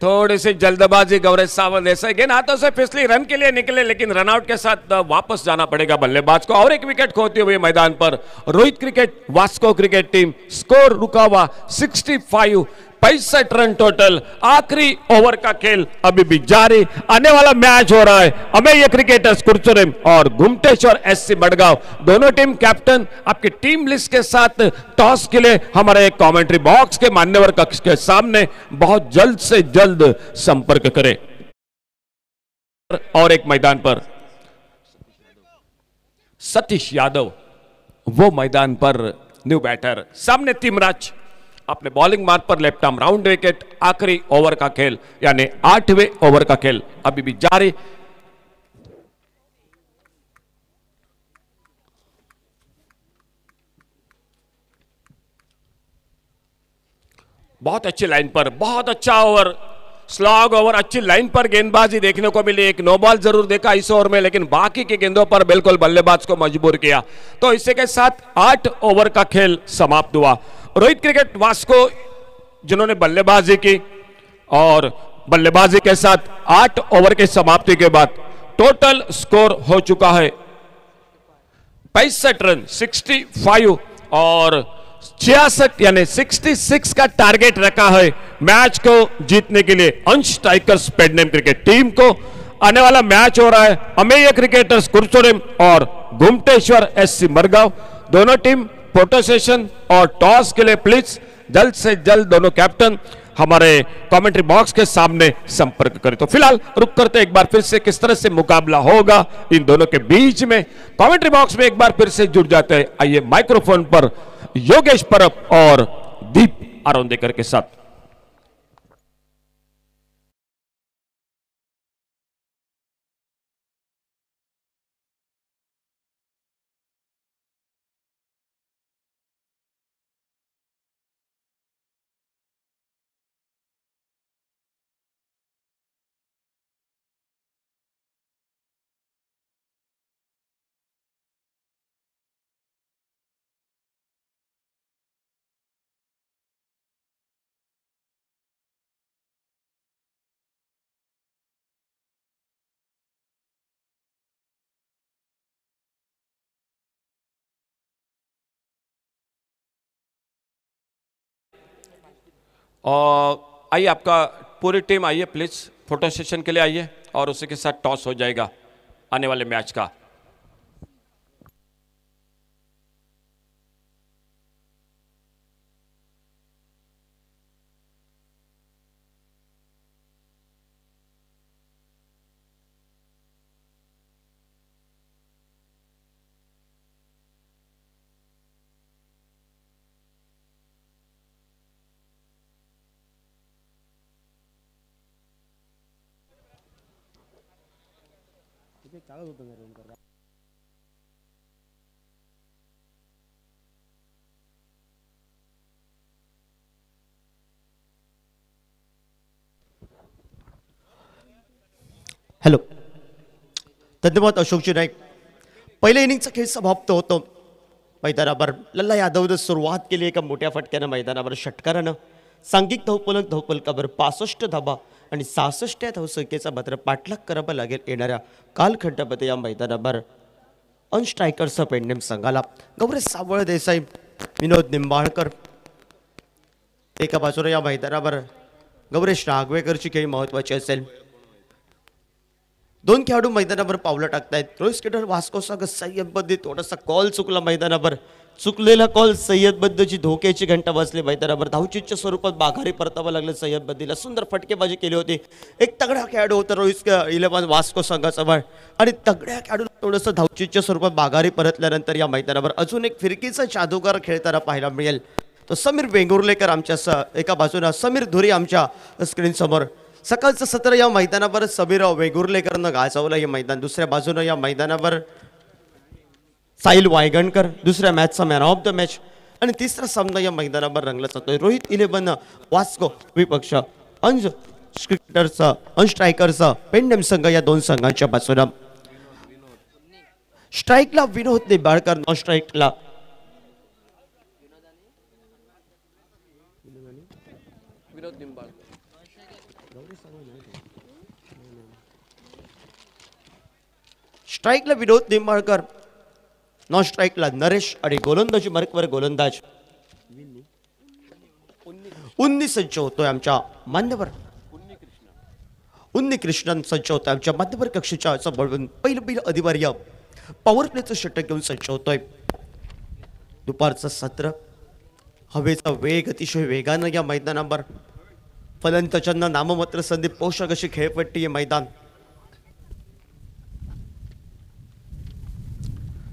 थोड़ी सी जल्दबाजी गौरेश सावंत, ऐसे गेंद हाथों से फिसली, रन के लिए निकले लेकिन रनआउट के साथ वापस जाना पड़ेगा बल्लेबाज को। और एक विकेट खोते हुए मैदान पर Rohit cricket Vasco cricket team, score रुका हुआ 65, 65 रन टोटल। आखिरी ओवर का खेल अभी भी जारी, आने वाला मैच हो रहा है अमेय क्रिकेटर्स कुरचुरेम और गुमटेश्वर एससी मडगांव। दोनों टीम कैप्टन आपकी टीम लिस्ट के साथ टॉस के लिए हमारे कमेंट्री बॉक्स के मान्यवर कक्ष के सामने बहुत जल्द से जल्द संपर्क करें। और एक मैदान पर सतीश यादव, वो मैदान पर न्यू बैटर, सामने तिमराज अपने बॉलिंग मार्ग पर लेफ्ट आर्म राउंड विकेट। आखिरी ओवर का खेल यानी 8वें ओवर का खेल अभी भी जारी। बहुत अच्छी लाइन पर, बहुत अच्छा ओवर, स्लॉग ओवर, अच्छी लाइन पर गेंदबाजी देखने को मिली। एक नो बॉल जरूर देखा इस ओवर में, लेकिन बाकी की गेंदों पर बिल्कुल बल्लेबाज को मजबूर किया। तो इसी के साथ 8 ओवर का खेल समाप्त हुआ। रोहित क्रिकेट वास्को जिन्होंने बल्लेबाजी की और बल्लेबाजी के साथ 8 ओवर की समाप्ति के बाद टोटल स्कोर हो चुका है 65 रन, 65 और 66 यानी 66 का टारगेट रखा है मैच को जीतने के लिए अंश टाइगर्स पेडनेम क्रिकेट टीम को। आने वाला मैच हो रहा है अमेय क्रिकेटर्स कुरचुरेम और गुमटेश्वर एससी मडगांव। दोनों टीम फोटो सेशन और टॉस के लिए प्लीज जल्द से जल्द दोनों कैप्टन हमारे कमेंट्री बॉक्स के सामने संपर्क करें। तो फिलहाल रुक करते एक बार फिर से किस तरह से मुकाबला होगा इन दोनों के बीच में, कमेंट्री बॉक्स में एक बार फिर से जुड़ जाते हैं। आइए माइक्रोफोन पर योगेश परब और दीप आरोंदेकर के साथ। और आइए आपका पूरी टीम आइए प्लीज फोटो सेशन के लिए आइए और उसी के साथ टॉस हो जाएगा आने वाले मैच का। हॅलो, धन्यवाद अशोकजी नाईक। पहिल्या इनिंगचा खेळ समाप्त होतो मैदानावर लल्ला यादवनं सुरुवात केली एका मोठ्या फटक्यानं मैदानावर षटकारानं सांघिक धावफलकावर 65 धाबा आणि 66 धावसंख्येचा मात्र पाठलाग करावा लागेल येणाऱ्या कालखंडामध्ये या मैदानावर अंश टायगर्सचा पेडनेम संघाला। गौरेश सावळ देसाई, विनोद निंबाळकर एका बाजूला या मैदानावर गौरेश नागवेकरची खेळी महत्वाची असेल। दोन खेळाडू मैदानावर पावलं टाकतायत। रोहित क्रिकेटर वास्को संघ सय्यदबद्दी थोडासा कॉल चुकला मैदानावर, चुकलेला कॉल सय्यदबद्दची धोक्याची घंटा वाजली मैदानावर। धावचीच्या स्वरूपात बाघारी परतावं लागलं सय्यदबद्दीला, सुंदर फटकेबाजी केली होती। एक तगडा खेळाडू होता रोहित 11 वास्को संघाजवळ आणि तगड्या खेळाडूला थोडंसं धावचीच्या स्वरूपात बाघारी परतल्यानंतर या मैदानावर अजून एक फिरकीचा जादूगार खेळताना पाहायला मिळेल। तो समीर वेंगुर्लेकर आमच्या एका बाजूला, समीर धुरी आमच्या स्क्रीन समोर। सकाळचं सत्र या मैदानावर समीर वेंगुर्लेकरनं गाजवलं हे मैदान। दुसऱ्या बाजूनं या मैदानावर साहिल वायगणकर, दुसऱ्या मॅचचा मॅन ऑफ द मॅच आणि तिसरा सामना या मैदानावर रंगला जातोय। रोहित 11 वास्को विपक्ष अंश क्रिकेटर्सचा, अंश टायगर्सचा पेडनेम संघ या दोन संघांच्या बाजूला। स्ट्राईकला विनोद निंबाळकर, नॉन स्ट्राईकला स्ट्राईकला विनोद निंबाळकर, नॉन स्ट्राईकला नरेश आणि गोलंदाजी मार्कवर गोलंदाज उन्नी सज्ज होतोय आमच्या मान्यवर. उन्नी कृष्णन सज्ज होतोय आमच्या मान्यवर कक्षेच्या पहिलं अनिवार्य पॉवर प्लेचं षटक घेऊन सज्ज होतोय. दुपारचं सत्र, हवेचा वेग अतिशय वेगानं या मैदानावर, फलंदाजांना नाममात्र संधी पोषक अशी खेळपट्टी हे मैदान.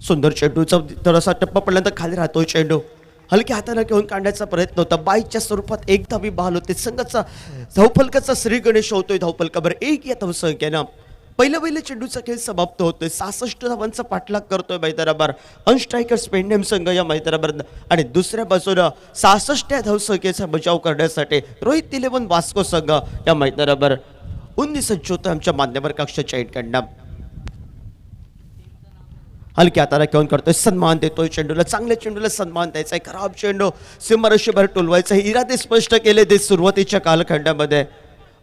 सुंदर चेंडूचा थोडासा टप्पा पडल्यानंतर खाली राहतोय चेंडू. हलक्या हाताने घेऊन काढण्याचा प्रयत्न होता. बाईच्या स्वरूपात एक धावी बहाल होते. संघाचा धावफलकाचा श्री गणेश होतोय धावफलकावर 1 या धावसंख्येनं. पहिल्या चेंडूचा खेळ समाप्त होतोय. 66 धावांचा पाठलाग करतोय मैदानावर अनस्ट्रायकर्स पेंडेम संघ या मैदानावर. आणि दुसऱ्या बाजूला 66 धावसंख्येचा बचाव करण्यासाठी रोहित 11 वास्को संघ या मैदानावर उन्नी सज्ज होतोय आमच्या मान्यवर कक्षाच्या एंडकडनं. हलक्या हाताला घेऊन करतोय, सन्मान देतोय चेंडूला. चांगल्या चेंडूला सन्मान द्यायचा आहे. खराब चेंडू सीमारेषेवर टोलवायचा हे इरादे स्पष्ट केले ते सुरुवातीच्या कालखंडामध्ये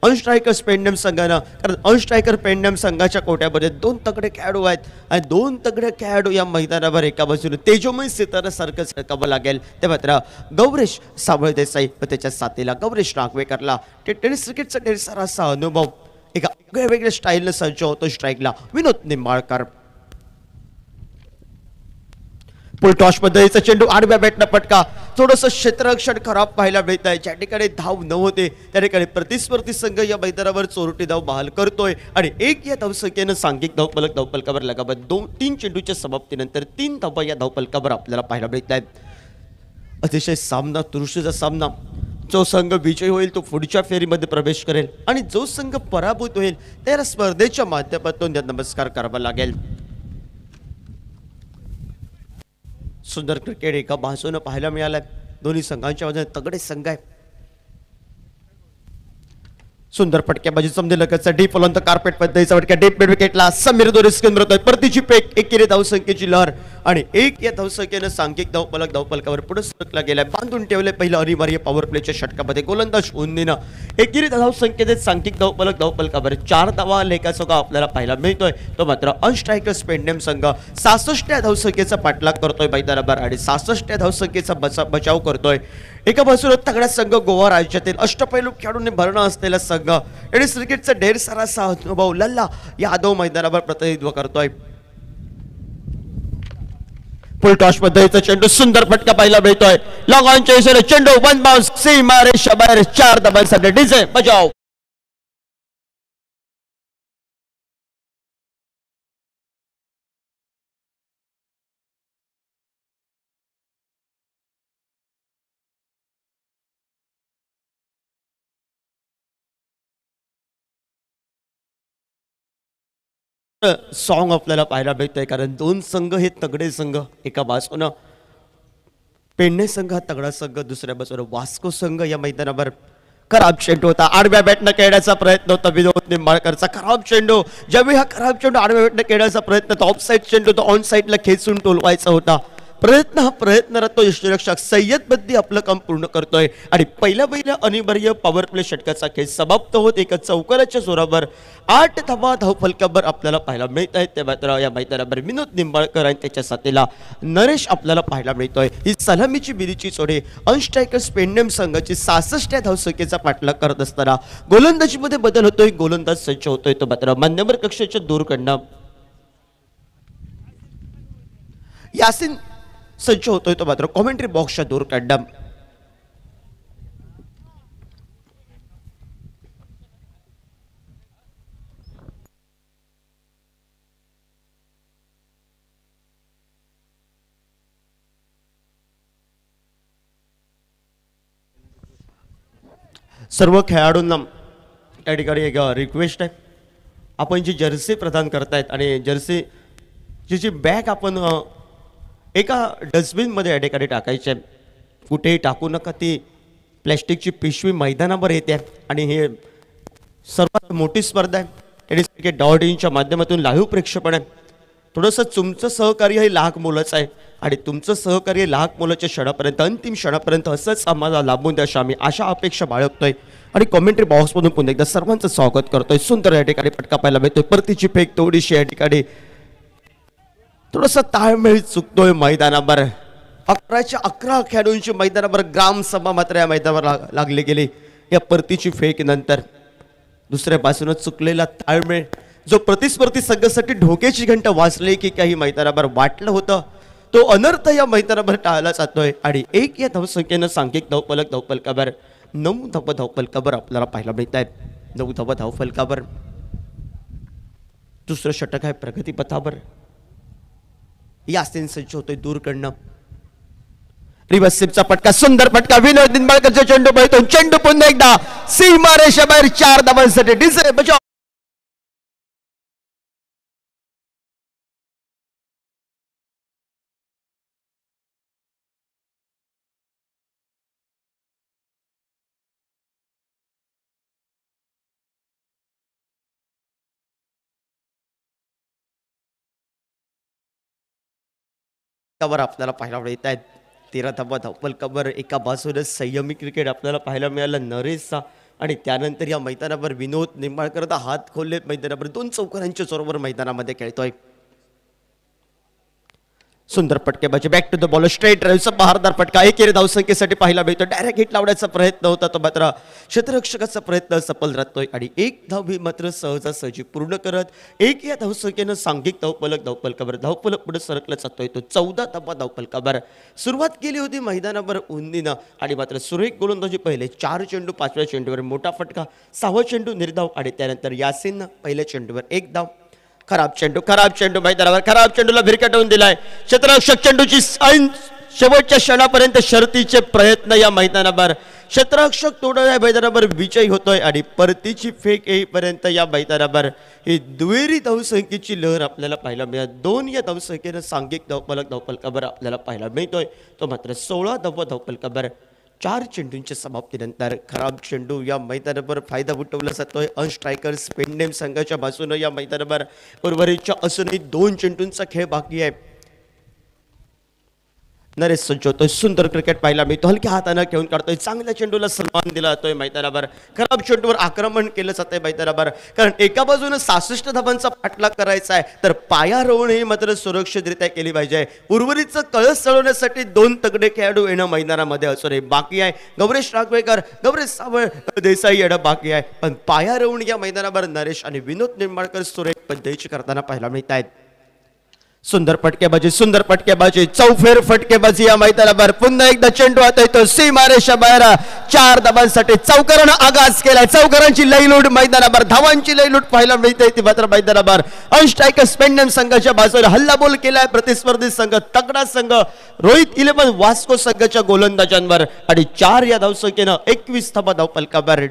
अनस्ट्रायकर्स पेंडेम संघानं. कारण अनस्ट्रायकर पेंडेम संघाच्या कोट्यामध्ये 2 तगडे खेळाडू आहेत आणि 2 तगडे खेळाडू या मैदानावर एका बाजूने तेजोमय सितारासारखं झळकावं लागेल. ते मात्र गौरेश साबळे देसाई व त्याच्या साथीला गौरेश नागवेकरला टेनिस क्रिकेटचा ढेरसारा असा अनुभव. एका वेगवेगळ्या स्टाईलनं सज्ज होतो स्ट्राईकला विनोद निंबाळकर. पुलटॉस पद्धतीचा चेंडू आडव्या बॅटनं पटका. थोडंसं क्षेत्ररक्षण खराब पाहायला मिळत आहे. ज्या ठिकाणी धाव नव्हते त्या ठिकाणी प्रतिस्पर्धी संघ या मैदानावर चोरटी धाव बहाल करतोय आणि 1 या धावसंख्येनं सांघिक धावफलकावर लगावत 3 चेंडूच्या समाप्तीनंतर 3 धावा या धावफलकावर आपल्याला पाहायला मिळत आहेत. अतिशय सामना तुरुष्टीचा सामना. जो संघ विजयी होईल तो पुढच्या फेरीमध्ये प्रवेश करेल आणि जो संघ पराभूत होईल त्याला स्पर्धेच्या माध्यमातून नमस्कार करावा लागेल. सुंदर क्रिकेट एका बाजूने पाहायला मिळालाय. दोन्ही संघांच्या बाजूने तगडे संघ आहे. सुंदर फटक्याबाजी समजे लगतचा डीप फलंत कार्पेट पद्धतीचा फटक्या डीप मिड विकेटला समीर दोरिस्किन मिळतोय. परतीची पेक एकेरी धावसंख्येची लहर आणि 1 या धावसंख्येनं सांघिक धावफलकावर पुढे सरकला गेलाय. बांधून ठेवले पहिलं अनिवार्य पॉवर प्लेच्या षटकामध्ये गोलंदाज उन्नीनं एकेरी धावसंख्येत सांघिक धावफलकावर 4 धावा लेखाचा आपल्याला पाहायला मिळतोय. तो मात्र अनस्ट्रायकर्स पेंडेम संघ 66 या धावसंख्येचा पाठलाग करतोय मैदानावर आणि 66 या धावसंख्येचा बचाव करतोय. एका बाजूला तगडा संघ गोवा राज्यातील अष्टपैलू खेळाडूंनी भरणा असलेला संघ आणि क्रिकेटचा ढेरसारा असा अनुभव लल्ला यादव मैदानावर प्रतिनिधित्व करतोय. फुलटॉस पद्धतीचा चेंडू सुंदर फटका पाहायला मिळतोय. लॉंग ऑनच्या इशारे चेंडू 1 बाउन्स सीमा रेषेबाहेर 4 धावांसाठी डीजे बजाव. सॉन्ग आपल्याला पाहायला मिळतंय कारण 2 संघ हे तगडे संघ. एका बाजूनं पेडणे संघ हा तगडा संघ, दुसऱ्या बाजूला वास्को संघ या मैदानावर. खराब चेंडू होता. आडव्या बॅटनं खेळण्याचा प्रयत्न होता विनोद निंबाळकरचा. खराब चेंडू. ज्यावेळी हा खराब चेंडू आडव्या बॅटनं खेळण्याचा प्रयत्न होता ऑफ साईड चेंडू तो ऑन साईडला खेचून टोलवायचा होता. प्रयत्न रत्तो यष्टीरक्षक सय्यद बद्दी आपलं काम पूर्ण करतोय आणि पहिल्या अनिवार्य पॉवर प्ले षटकाचा खेळ समाप्त होत एका चौकाराच्या जोरावर 8 धावा धावफलकावर आपल्याला पाहायला मिळत आहेत. ते मात्र या मैदानावर विनोद निंबाळकर आणि त्याच्या साथीला नरेश आपल्याला पाहायला मिळतोय. ही सलामीची बिरीची चोडी अनस्ट्रायकर्स पेंडेम संघाची 66 या धावसंख्येचा पाठलाग करत असताना गोलंदाजीमध्ये बदल होतोय. गोलंदाज सज्ज होतोय. तो मात्र मान्यवर कक्षाच्या दूरकडनं यासिन सज्ज होतोय. तो मात्र कॉमेंट्री बॉक्सच्या दूर काढला. सर्व खेळाडूंना त्या ठिकाणी एक रिक्वेस्ट आहे. आपण जी जर्सी प्रदान करतायत आणि जर्सी जी बॅग आपण एका डस्टबिनमध्ये या ठिकाणी टाकायची आहे. कुठेही टाकू नका. ती प्लॅस्टिकची पिशवी मैदानावर येते आणि हे सर्वात मोठी स्पर्धा आहे. टेनिस क्रिकेट .inच्या माध्यमातून लाईव्ह प्रेक्षेपण आहे. थोडंसं तुमचं सहकार्य हे लाख मोलाचं आहे आणि तुमचं सहकार्य लाख मोलाच्या क्षणापर्यंत अंतिम क्षणापर्यंत असंच आम्हाला लाभून द्याशा आम्ही अशा अपेक्षा बाळगतोय आणि कॉमेंट्री बॉक्समधून पुन्हा एकदा सर्वांचं स्वागत करतोय. सुंदर या ठिकाणी फटका पाहायला मिळतोय. परतीची फेक थोडीशी या ठिकाणी थोडासा ताळमेळ चुकतोय मैदानावर. 11च्या 11 खेळाडूंची मैदानावर ग्रामसभा मात्र या मैदानावर लागली गेली या परतीची फेक नंतर. दुसऱ्या बाजूने चुकलेला ताळमेळ जो प्रतिस्पर्धी संघासाठी धोक्याची घंटा वाजली की काही मैदानावर वाटलं होतं तो अनर्थ या मैदानावर टाळला जातोय. आणि एक या धावसंख्येनं सांघिक धावफलकावर 9 धावफलकावर आपल्याला पाहायला मिळत आहेत. 9 धावफलकावर दुसरं षटक आहे प्रगतीपथावर. यासीन सज्ज होतोय दूरकडनं. रिवर्स स्वीपचा फटका, सुंदर फटका, विनोद निंबाळकरच्या चेंडू पळतो, चेंडू पुन्हा एकदा सीमारेषा बाहेर 4 धावांसाठी डिझे बचाव. आपल्याला पाहायला मिळत आहेत 13 धावफलकावर. एका बाजूने संयमी क्रिकेट आपल्याला पाहायला मिळालं नरेशचा आणि त्यानंतर या मैदानावर विनोद निंबाळकर हात खोलले मैदानावर 2 चौकारांच्या जोरावर मैदानामध्ये खेळतोय. सुंदर फटकेबाजी, back to the ball, straight ड्राईव्हचा बहारदार फटका. एकेरी धावसंख्येसाठी पाहायला मिळतो. डायरेक्ट हिट लावण्याचा प्रयत्न होता तो मात्र क्षेत्ररक्षकाचा प्रयत्न सफल राहतोय आणि एक धाव ही मात्र सहजासहजी पूर्ण करत एक या धावसंख्येनं सांघिक धावफलकावर धावफलक पुढे सरकला जातोय. तो 14 धावफलकावर. सुरुवात केली होती मैदानावर उंदीनं आणि मात्र सुरेख गोलंदाजी पहिले 4 चेंडू, 5व्या चेंडूवर मोठा फटका, 6वा चेंडू निर्धाव आणि त्यानंतर यासीननं पहिल्या चेंडूवर 1 धाव. खराब चेंडू मैदानावर, खराब चेंडूला भिरकटवून दिलाय. क्षेत्ररक्षक चेंडूची शेवटच्या क्षणापर्यंत शर्तीचे प्रयत्न या मैदानावर. क्षेत्ररक्षक तोडा या मैदानावर विजयी होतोय आणि परतीची फेक येईपर्यंत या मैदानावर ही दुहेरी धावसंख्येची लहर आपल्याला पाहायला मिळत. 2 या धावसंख्येनं सांघिक धावफलकावर आपल्याला पाहायला मिळतोय. तो मात्र 16 धावफलकावर. 4 चेंडूंच्या समाप्तीनंतर खराब चेंडू या मैदानावर फायदा उठवला जातोय अनस्ट्रायकर्स पेंडेम संघाच्या बाजूनं. या मैदानावर उर्वरितच्या असूनही 2 चेंडूंचा खेळ बाकी आहे. नरेश सज्ज होतोय. सुंदर क्रिकेट पाहायला मिळतो. हलक्या हाताने खेळून काढतोय. चांगल्या चेंडूला सन्मान दिला जातोय मैदानावर. खराब चेंडूवर आक्रमण केलं जातंय मैदानावर. कारण एका बाजूने 66 धावांचा पाठलाग करायचा आहे तर पायारोहण ही मात्र सुरक्षितरित्या केली पाहिजे. उर्वरितचं कळस चढवण्यासाठी 2 तगडे खेळाडू येणं मैदानामध्ये असूनही बाकी आहे. गौरेश राघवेकर, गौरेश सावळ, देसाई येणं बाकी आहे. पण पायारोहण या मैदानावर नरेश आणि विनोद निंबाळकर सुरेख पद्धतीची करताना पाहायला मिळत आहेत. सुंदर फटकेबाजी, चौफेर फटकेबाजी या मैदानावर. पुन्हा एकदा चेंडू आता येतो सीमारेषा बाहेर. 4 धावांसाठी चौकारानं आगाज केलाय. चौकारांची लईलूट मैदानावर, धावांची लईलूट पाहायला मिळते ती मात्र मैदानावर. अनस्ट्रायकर स्पेंडन संघाच्या बाजूला हल्लाबोल केलाय प्रतिस्पर्धी संघ तगडा संघ रोहित 11 वास्को संघाच्या गोलंदाजांवर आणि 4 या धावसंख्येनं 21 धावफलकावर.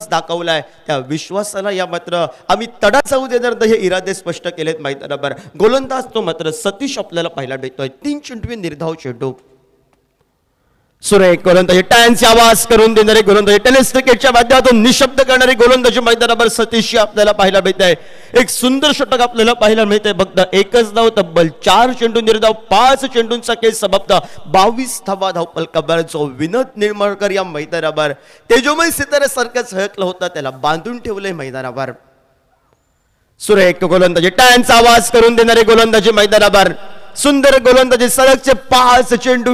दाखवलाय त्या विश्वासाला या मात्र आम्ही तडा जाऊ देणार नाही हे इरादे स्पष्ट केलेत मैदानावर. गोलंदाज तो मात्र सतीश आपल्याला पाहायला भेटतोय. 3 चेंडू निर्धाव चेंडू. सुरेख गोलंदाजी टायन्सची आवाज करून देणारे गोलंदाजी टेनिस क्रिकेटच्या माध्यमातून निशब्द करणारे गोलंदाजी मैदानावर सतीश आपल्याला पाहायला मिळत आहे. एक सुंदर षटक आपल्याला पाहायला मिळते. फक्त एकच धाव तब्बल 4 चेंडू निर्धाव 5 चेंडूंचा खेळ समाप्त. 22 धावा धावपलकावर जो विनोद निर्मळकर या मैदानावर तेजोमय सिताऱ्यासारखं झळकलं होतं त्याला बांधून ठेवलंय मैदानावर. सुरेख गोलंदाजी टायन्सचा आवाज करून देणारे गोलंदाजी मैदानावर सुंदर गोलंदाजी सलगचे 5 चेंडू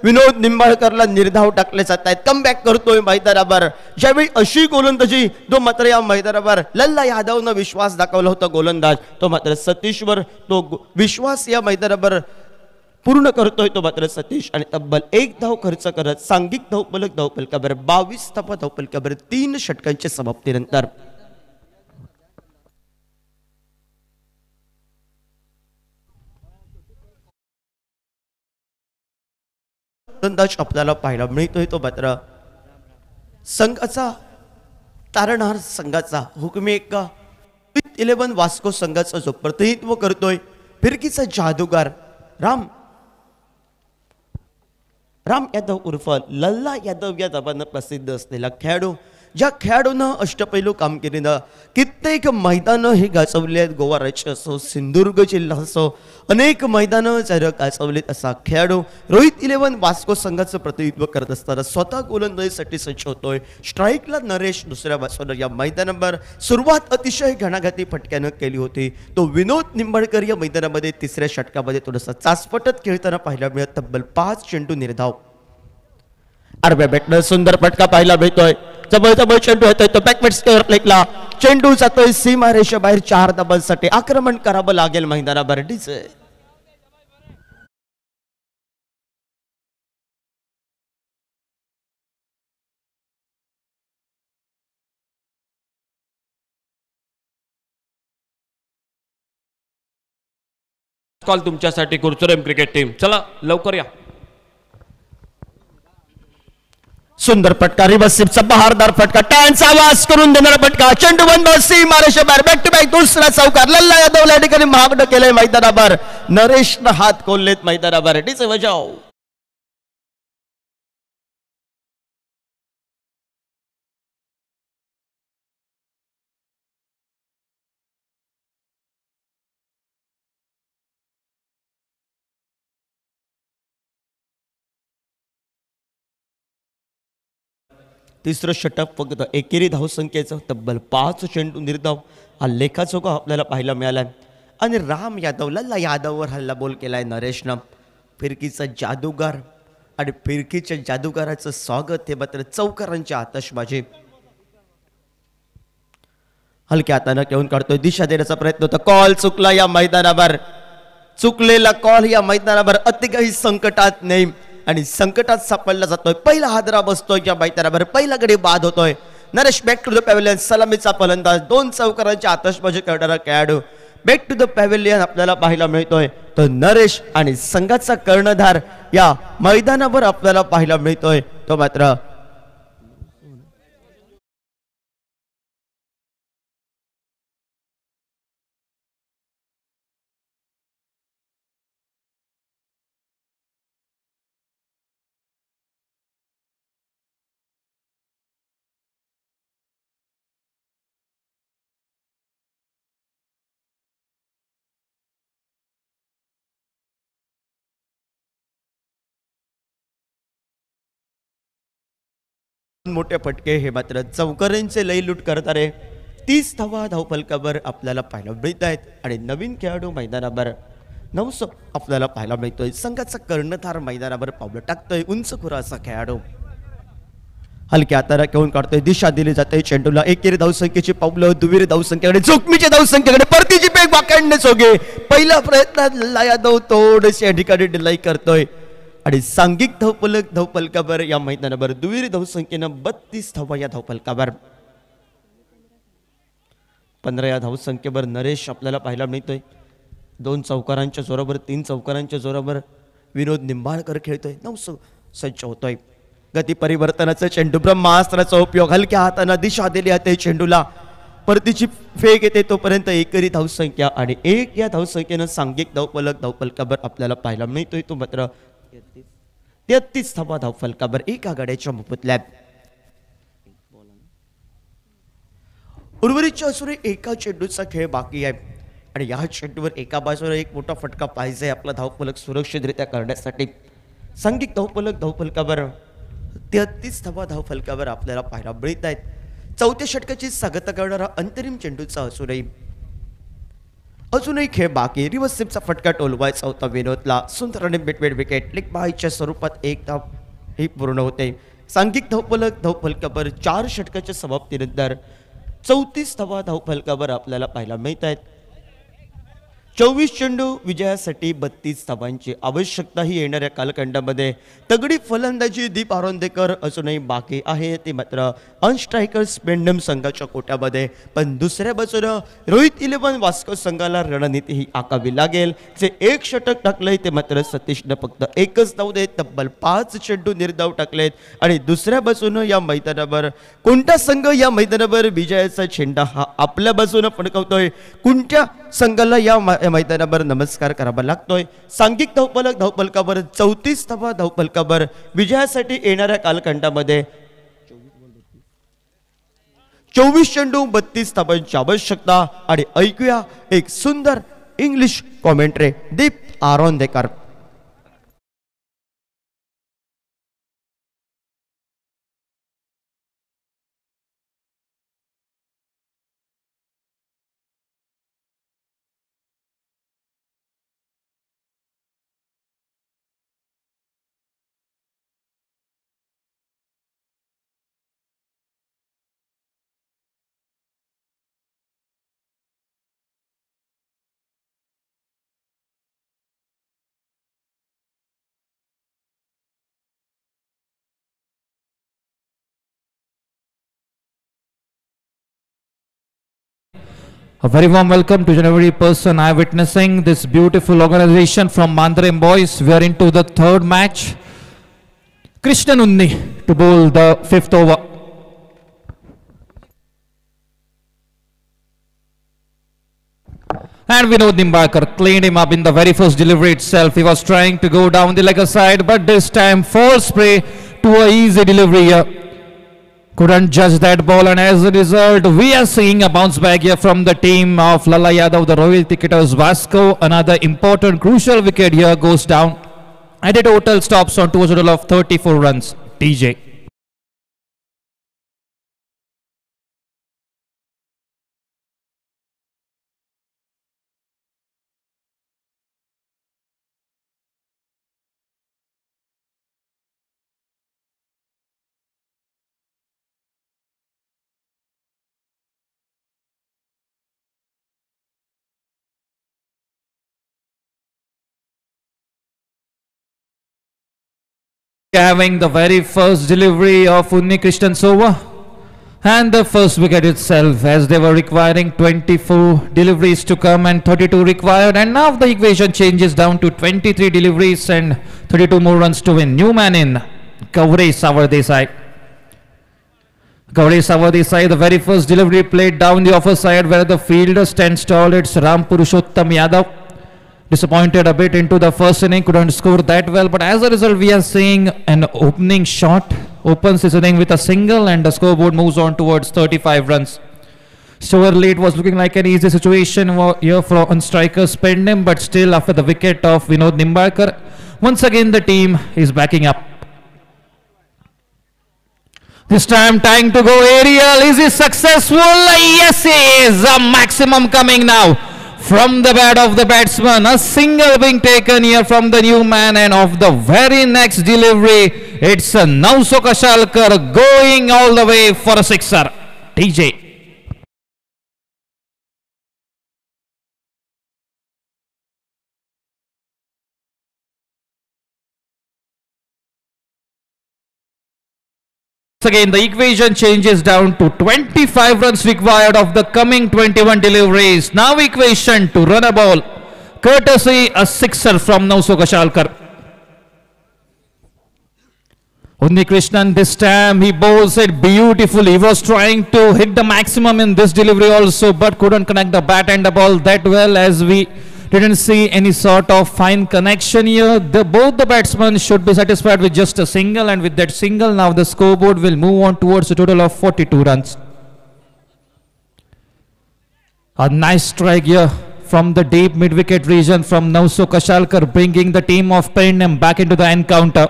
विनोद निंबाळकरला निर्धाव टाकले जात आहेत. कमबॅक करतोय मैदानावर. ज्यावेळी अशी गोलंदाजी जो मात्र या मैदानावर लल्ला यादवनं विश्वास दाखवला होता गोलंदाज तो मात्र सतीशवर तो विश्वास या मैदानावर पूर्ण करतोय तो मात्र सतीश. आणि तब्बल 1 धाव खर्च करत सांघिक धावफलक धावफलकावर 22 धावा धावफलकावर 3 षटकांच्या समाप्तीनंतर गोलंदाज आपल्याला पाहायला मिळतोय तो मात्र संघाचा तारणहार संघाचा हुकमे 11 वास्को संघाचा जो प्रतिनिधित्व करतोय फिरकीचा जादूगार राम यादव उर्फ लल्ला यादव या नावानं प्रसिद्ध असलेला खेळाडू. ज्या खेळाडूनं अष्टपैलू कामगिरीनं कित्येक मैदानं हे गाजवली आहेत. गोवा राज्य असो सिंधुदुर्ग जिल्हा असो अनेक मैदानं जर गाजवलीत असा खेळाडू रोहित 11 वास्को संघाचं प्रतिनिधित्व करत असताना स्वतः गोलंदाजीसाठी सज्ज होतोय. स्ट्राईकला नरेश दुसऱ्या बाजूला या मैदानावर सुरुवात अतिशय घणाघाती फटक्यानं केली होती. तो विनोद निंबाळकर या मैदानामध्ये तिसऱ्या षटकामध्ये थोडासा चाचपटत खेळताना पाहायला मिळत. तब्बल 5 चेंडू निर्धाव. आडव्या बॅटनं सुंदर फटका पाहायला मिळतोय. जबरदस्त चेंडू होतोय तो बॅकवर्ड स्क्वेअर प्लेटला चेंडू जातोय सीमारेषा बाहेर. 4 धावांसाठी आक्रमण करावं लागेल मैदानावर. डीजे कॉल तुमच्यासाठी कुरचुरेम क्रिकेट टीम. चला लवकर या. सुंदर फटका रिवर्सिपचा बहारदार फटका टायन्सचा आवाज करून देणारा फटका चेंडू बंद सीमारेषा बाहेर. बॅक टू बॅक दुसरा चौकार. लल्ला यादव या ठिकाणी महागडं केलंय मैदानावर. नरेशनं हात खोललेत मैदानावर. डीजे बजाव. तिसरं षटक फक्त एकेरी धावसंख्येचं तब्बल 5 चेंडू निर्धाव हा लेखाचोखा आपल्याला पाहायला मिळालाय. आणि राम यादव लल्ला यादववर हल्लाबोल केलाय नरेशनं. फिरकीचा जादूगार आणि फिरकीच्या जादूगाराचं स्वागत हे मात्र चौकारांच्या आतषबाजी. हलक्या हातानं घेऊन काढतोय. दिशा देण्याचा प्रयत्न होता. कॉल चुकला या मैदानावर. चुकलेला कॉल या मैदानावर अतिशय संकटात नाही आणि संकटात सापडला जातोय. पहिला हादरा बसतोय या मैदानावर. पहिला गडी बाद होतोय. Naresh back to the pavilion. सलामीचा फलंदाज 2 चौकारांची आतषबाजी करणारा खेळाडू बॅक टू द पॅव्हिलियन आपल्याला पाहायला मिळतोय. तो नरेश आणि संघाचा कर्णधार या मैदानावर आपल्याला पाहायला मिळतोय. तो मात्र मोठे फटके हे मात्र चौकारांचे लयलूट करणारे 30 धावा धावफलकावर आपल्याला पाहायला मिळत आहेत. आणि नवीन खेळाडू मैदानावर नवस आपल्याला पाहायला मिळतोय. संघाचा कर्णधार मैदानावर पावलं टाकतोय. उंच खुरा असा खेळाडू हलक्या हाताला घेऊन काढतोय. दिशा दिली जाते चेंडूला. एकेरी धावसंख्येची पावलं दुहेरी धावसंख्येकडे जोखमीच्या धावसंख्येकडे परतीची पेग वाकडणे सोगे. पहिल्या प्रयत्नात लल्ला यादव थोडेसे या ठिकाणी डिलाई करतोय. आणि सांघिक धावफलकावर या मैदानावर दुहेरी धावसंख्येनं 32 धावा या धावफलकावर. 15 या धावसंख्येवर नरेश आपल्याला पाहायला मिळतोय. 2 चौकारांच्या जोरावर 3 चौकारांच्या जोरावर विनोद निंबाळकर खेळतोय. 9 सज्ज होतोय. गती परिवर्तनाचा चेंडू ब्रह्मास्त्राचा उपयोग हलक्या हाताने दिशा दिली जाते चेंडूला परतीची फेक येते तोपर्यंत एकरी धावसंख्या आणि 1 या धावसंख्येनं सांघिक धावफलकावर आपल्याला पाहायला मिळतोय तो मात्र 33 धावा धावफलकावर एका गाड्याच्या मोबदल्यात उर्वरितच्या असून एका चेंडूचा खेळ बाकी आहे आणि या चेंडूवर एका बाजूला एक मोठा फटका पाहिजे आपला धावफलक सुरक्षितरित्या करण्यासाठी सांघिक धावफलकावर 33 धावा धावफलकावर आपल्याला पाहायला मिळत आहेत चौथ्या षटकाची सांगता करणारा अंतरिम चेंडूचा अजूनही खेळ बाकी रिव्हर्स स्वीपचा फटका टोलवायचा होता विनोदला सुंदर आणि मिडविड विकेट लेग बायच्या स्वरूपात एक धाव ही पूर्ण होते सांघिक धावफलकावर 4 षटकाच्या समाप्तीनंतर 34 धावा धावफलकावर आपल्याला पाहायला मिळत आहेत 24 चेंडू विजयासाठी 32 धावांची आवश्यकता ही येणाऱ्या कालखंडामध्ये तगडी फलंदाजी दीप आरोंदेकर अजूनही बाकी आहे ते मात्र अनस्ट्रायकर स्पेंडम संघाच्या कोट्यामध्ये पण दुसऱ्या बाजूला रोहित 11 वास्को संघाला रणनीती ही आखावी लागेल जे 1 षटक टाकलंय ते मात्र सतीशनं फक्त एकच धाव देत तब्बल 5 चेंडू निर्धाव टाकलेत आणि दुसऱ्या बाजूनं या मैदानावर कोणता संघ या मैदानावर विजयाचा झेंडा हा आपल्या बाजूनं फडकवतोय कोणत्या संघाला या मैदानावर नमस्कार करावा लागतोय सांघिक धावफलकावर 34 धावा धावफलकावर विजयासाठी येणाऱ्या कालखंडामध्ये 24 चेंडू 32 धावांची आवश्यकता आणि ऐकूया एक सुंदर English commentary Deep Arondekar A very warm welcome to every person I witnessing this beautiful organization from Mandrem Boys. We are into the third match. Krishnan Unni to bowl the 5th over. And Vinod Nimbarkar cleaned him up in the very first delivery itself. He was trying to go down the leg side, but this time false spray to a easy delivery here. Couldn't judge that ball, and as a result, we are seeing a bounce back here from the team of Lalla Yadav, the Royal Cricketers Vasco. Another important, crucial wicket here goes down, and the total stops on a total of 34 runs. TJ. Having the very first delivery of Unni Krishnan over and the first wicket itself, as they were requiring 24 deliveries to come and 32 required, and now the equation changes down to 23 deliveries and 32 more runs to win. New man in Gauri Savardesai. Gauri Savardesai, the very first delivery played down the offer side where the fielder stands tall. It's Ram Purushottam Yadav. Disappointed a bit into the first inning, couldn't score that well, but as a result we are seeing an opening shot, opens his inning with a single, and the scoreboard moves on towards 35 runs. So early it was looking like an easy situation here for on striker Spendim, but still after the wicket of Vinod Nimbarkar, once again the team is backing up. This time trying to go aerial, is he successful? Yes, he is. A maximum coming now from the bat of the batsman. A single being taken here from the new man, and of the very next delivery, it's a Nauso Kashalkar going all the way for a sixer. TJ. Again, the equation changes down to 25 runs required of the coming 21 deliveries. Now equation to run a ball, courtesy a sixer from Nauso Kashalkar. Krishnan this time he bowls it beautifully. He was trying to hit the maximum in this delivery also, but couldn't connect the bat and the ball that well, as we didn't see any sort of fine connection here. Both the batsmen should be satisfied with just a single, and with that single now the scoreboard will move on towards a total of 42 runs. A nice strike here from the deep mid-wicket region from Nauso Kashalkar, bringing the team of Perinnam back into the encounter.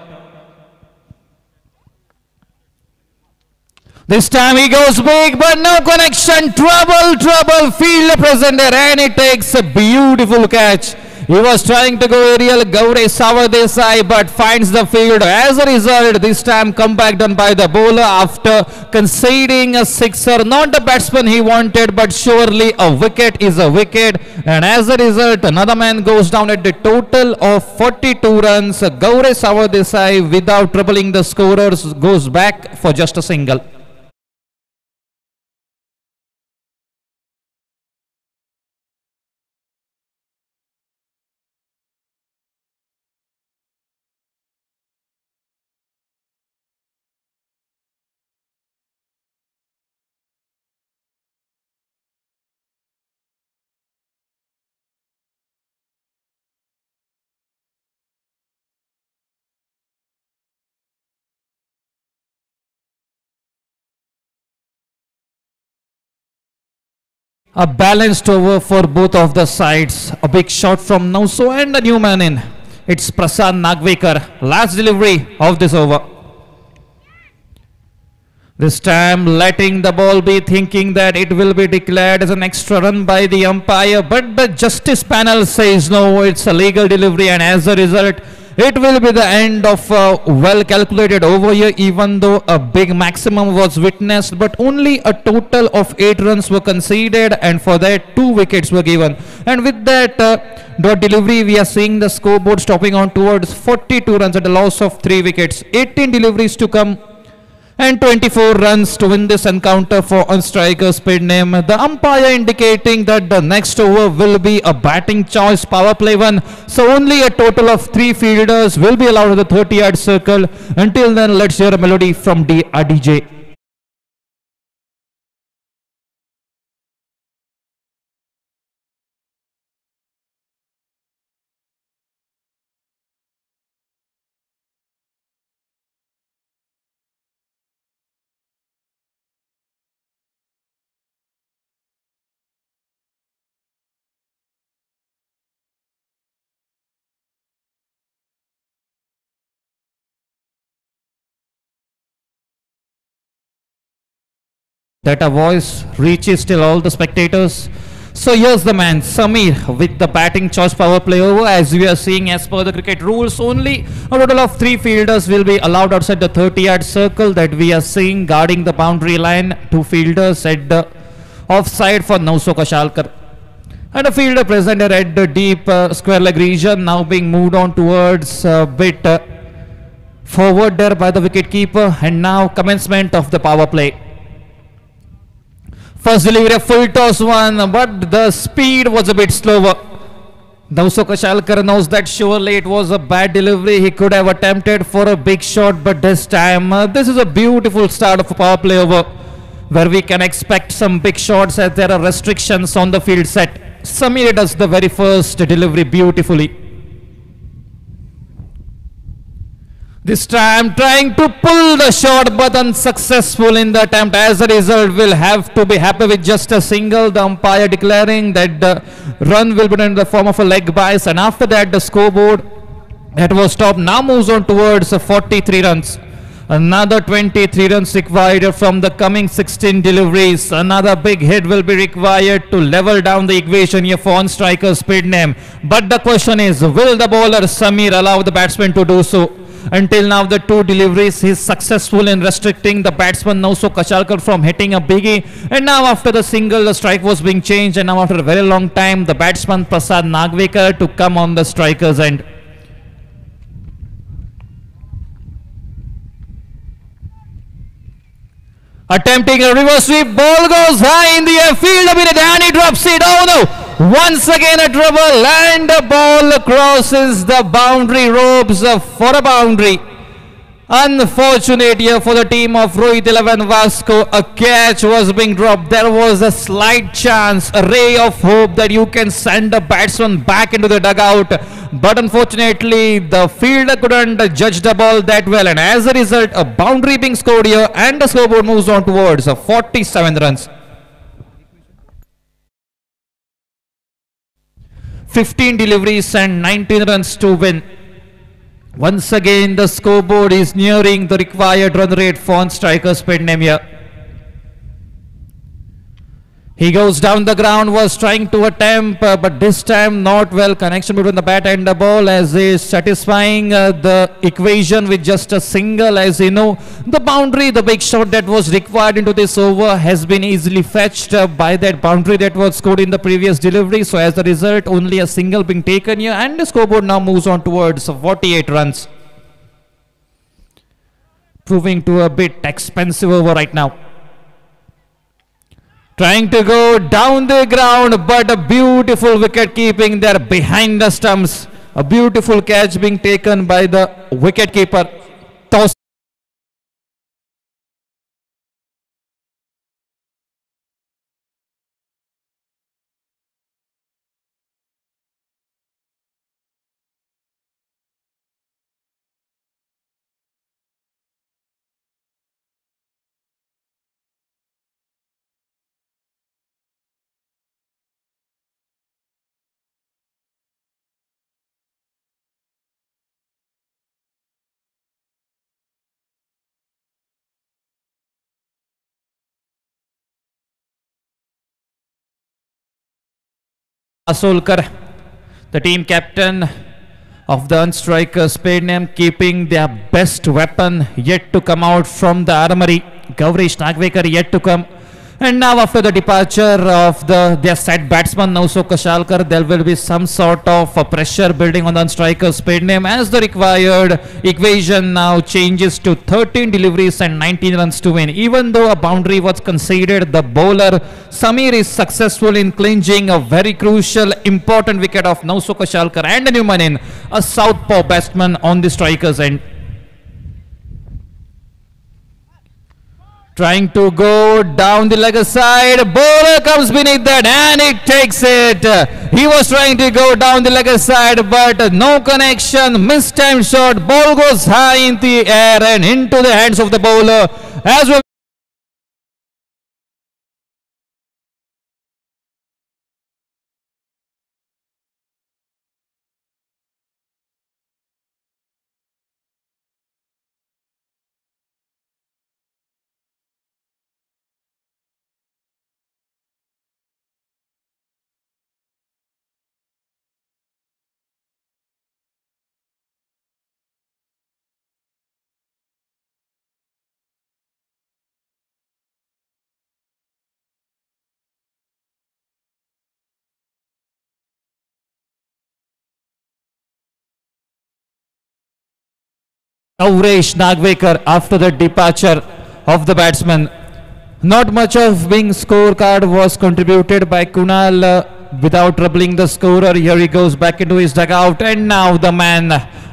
This time he goes big, but no connection. Trouble, fielder present there, and he takes a beautiful catch. He was trying to go aerial, Gaure Savadesai, but finds the field. As a result, this time comeback done by the bowler after conceding a sixer. Not the batsman he wanted, but surely a wicket is a wicket. And as a result, another man goes down at the total of 42 runs. Gaure Savadesai, without troubling the scorers, goes back for just a single. A balanced over for both of the sides. A big shot from Nauso and a new man in. It's Prasad Nagvekar. Last delivery of this over. This time letting the ball be, thinking that it will be declared as an extra run by the umpire. But the justice panel says no, it's a legal delivery, and as a result, it will be the end of a well-calculated over here, even though a big maximum was witnessed, but only a total of 8 runs were conceded, and for that 2 wickets were given. And with that dot delivery, we are seeing the scoreboard stopping on towards 42 runs at a loss of 3 wickets. 18 deliveries to come and 24 runs to win this encounter for strikers Perinnam. The umpire indicating that the next over will be a batting choice power play one, so only a total of 3 fielders will be allowed at the 30-yard circle. Until then, let's hear a melody from RDJ. That a voice reaches till all the spectators. So here's the man, Samir, with the batting choice power play over. As we are seeing, as per the cricket rules, only a total of 3 fielders will be allowed outside the 30-yard circle that we are seeing, guarding the boundary line. 2 fielders at the offside for Nauso Kashalkar. And a fielder present at the deep square leg region, now being moved on towards a bit forward there by the wicket keeper. And now commencement of the power play. First delivery, a full toss one, but the speed was a bit slower. Nauso Kashalkar knows that surely it was a bad delivery. He could have attempted for a big shot, but this time, this is a beautiful start of a power play over, where we can expect some big shots as there are restrictions on the field set. Samir does the very first delivery beautifully. This time trying to pull the shot, but unsuccessful in the attempt. As a result, will have to be happy with just a single. The umpire declaring that the run will be done in the form of a leg bias, and after that the scoreboard that was stopped now moves on towards 43 runs. Another 23 runs required from the coming 16 deliveries. Another big hit will be required to level down the equation here for strikers Perinnam. But the question is, will the bowler Samir allow the batsman to do so? Until now, the 2 deliveries, he is successful in restricting the batsman Nauso Kashalkar from hitting a biggie. And now after the single, the strike was being changed, and now after a very long time, the batsman Prasad Nagvekar to come on the striker's end. Attempting a reverse sweep, ball goes high in the air, field a bit, and he drops it. Oh no! Once again a trouble, and the ball crosses the boundary ropes for a boundary. Unfortunate here for the team of Rohit 11 Vasco. A catch was being dropped. There was a slight chance, a ray of hope that you can send a batsman back into the dugout. But unfortunately, the fielder couldn't judge the ball that well. And as a result, a boundary being scored here and the scoreboard moves on towards 47 runs. 15 deliveries and 19 runs to win. Once again, the scoreboard is nearing the required run rate for striker's pet name here. He goes down the ground, was trying to attempt, but this time not well. Connection between the bat and the ball as is satisfying the equation with just a single. As you know, the boundary, the big shot that was required into this over has been easily fetched by that boundary that was scored in the previous delivery. So as a result, only a single being taken here and the scoreboard now moves on towards 48 runs. Proving to a bit expensive over right now. Trying to go down the ground, but a beautiful wicket keeping there behind the stumps. A beautiful catch being taken by the wicket keeper. Toss. Asolkar, the team captain of the Unstrikers, paid name, keeping their best weapon yet to come out from the armory. Gauresh Nagvekar yet to come. And now after the departure of their set batsman Nauso Kashalkar, there will be some sort of pressure building on the Unstrikers' paid name as the required equation now changes to 13 deliveries and 19 runs to win. Even though a boundary was conceded, the bowler Samir is successful in clinching a very crucial, important wicket of Nauso Kashalkar and Newman, a southpaw batsman on the strikers' end. Trying to go down the leg side, bowler comes beneath that and it takes it. He was trying to go down the leg side, but no connection, mistimed shot, ball goes high in the air and into the hands of the bowler. As well. Gauresh Nagvekar after the departure of the batsman. Not much of being scorecard was contributed by Kunal without troubling the scorer. Here he goes back into his dugout and now the man,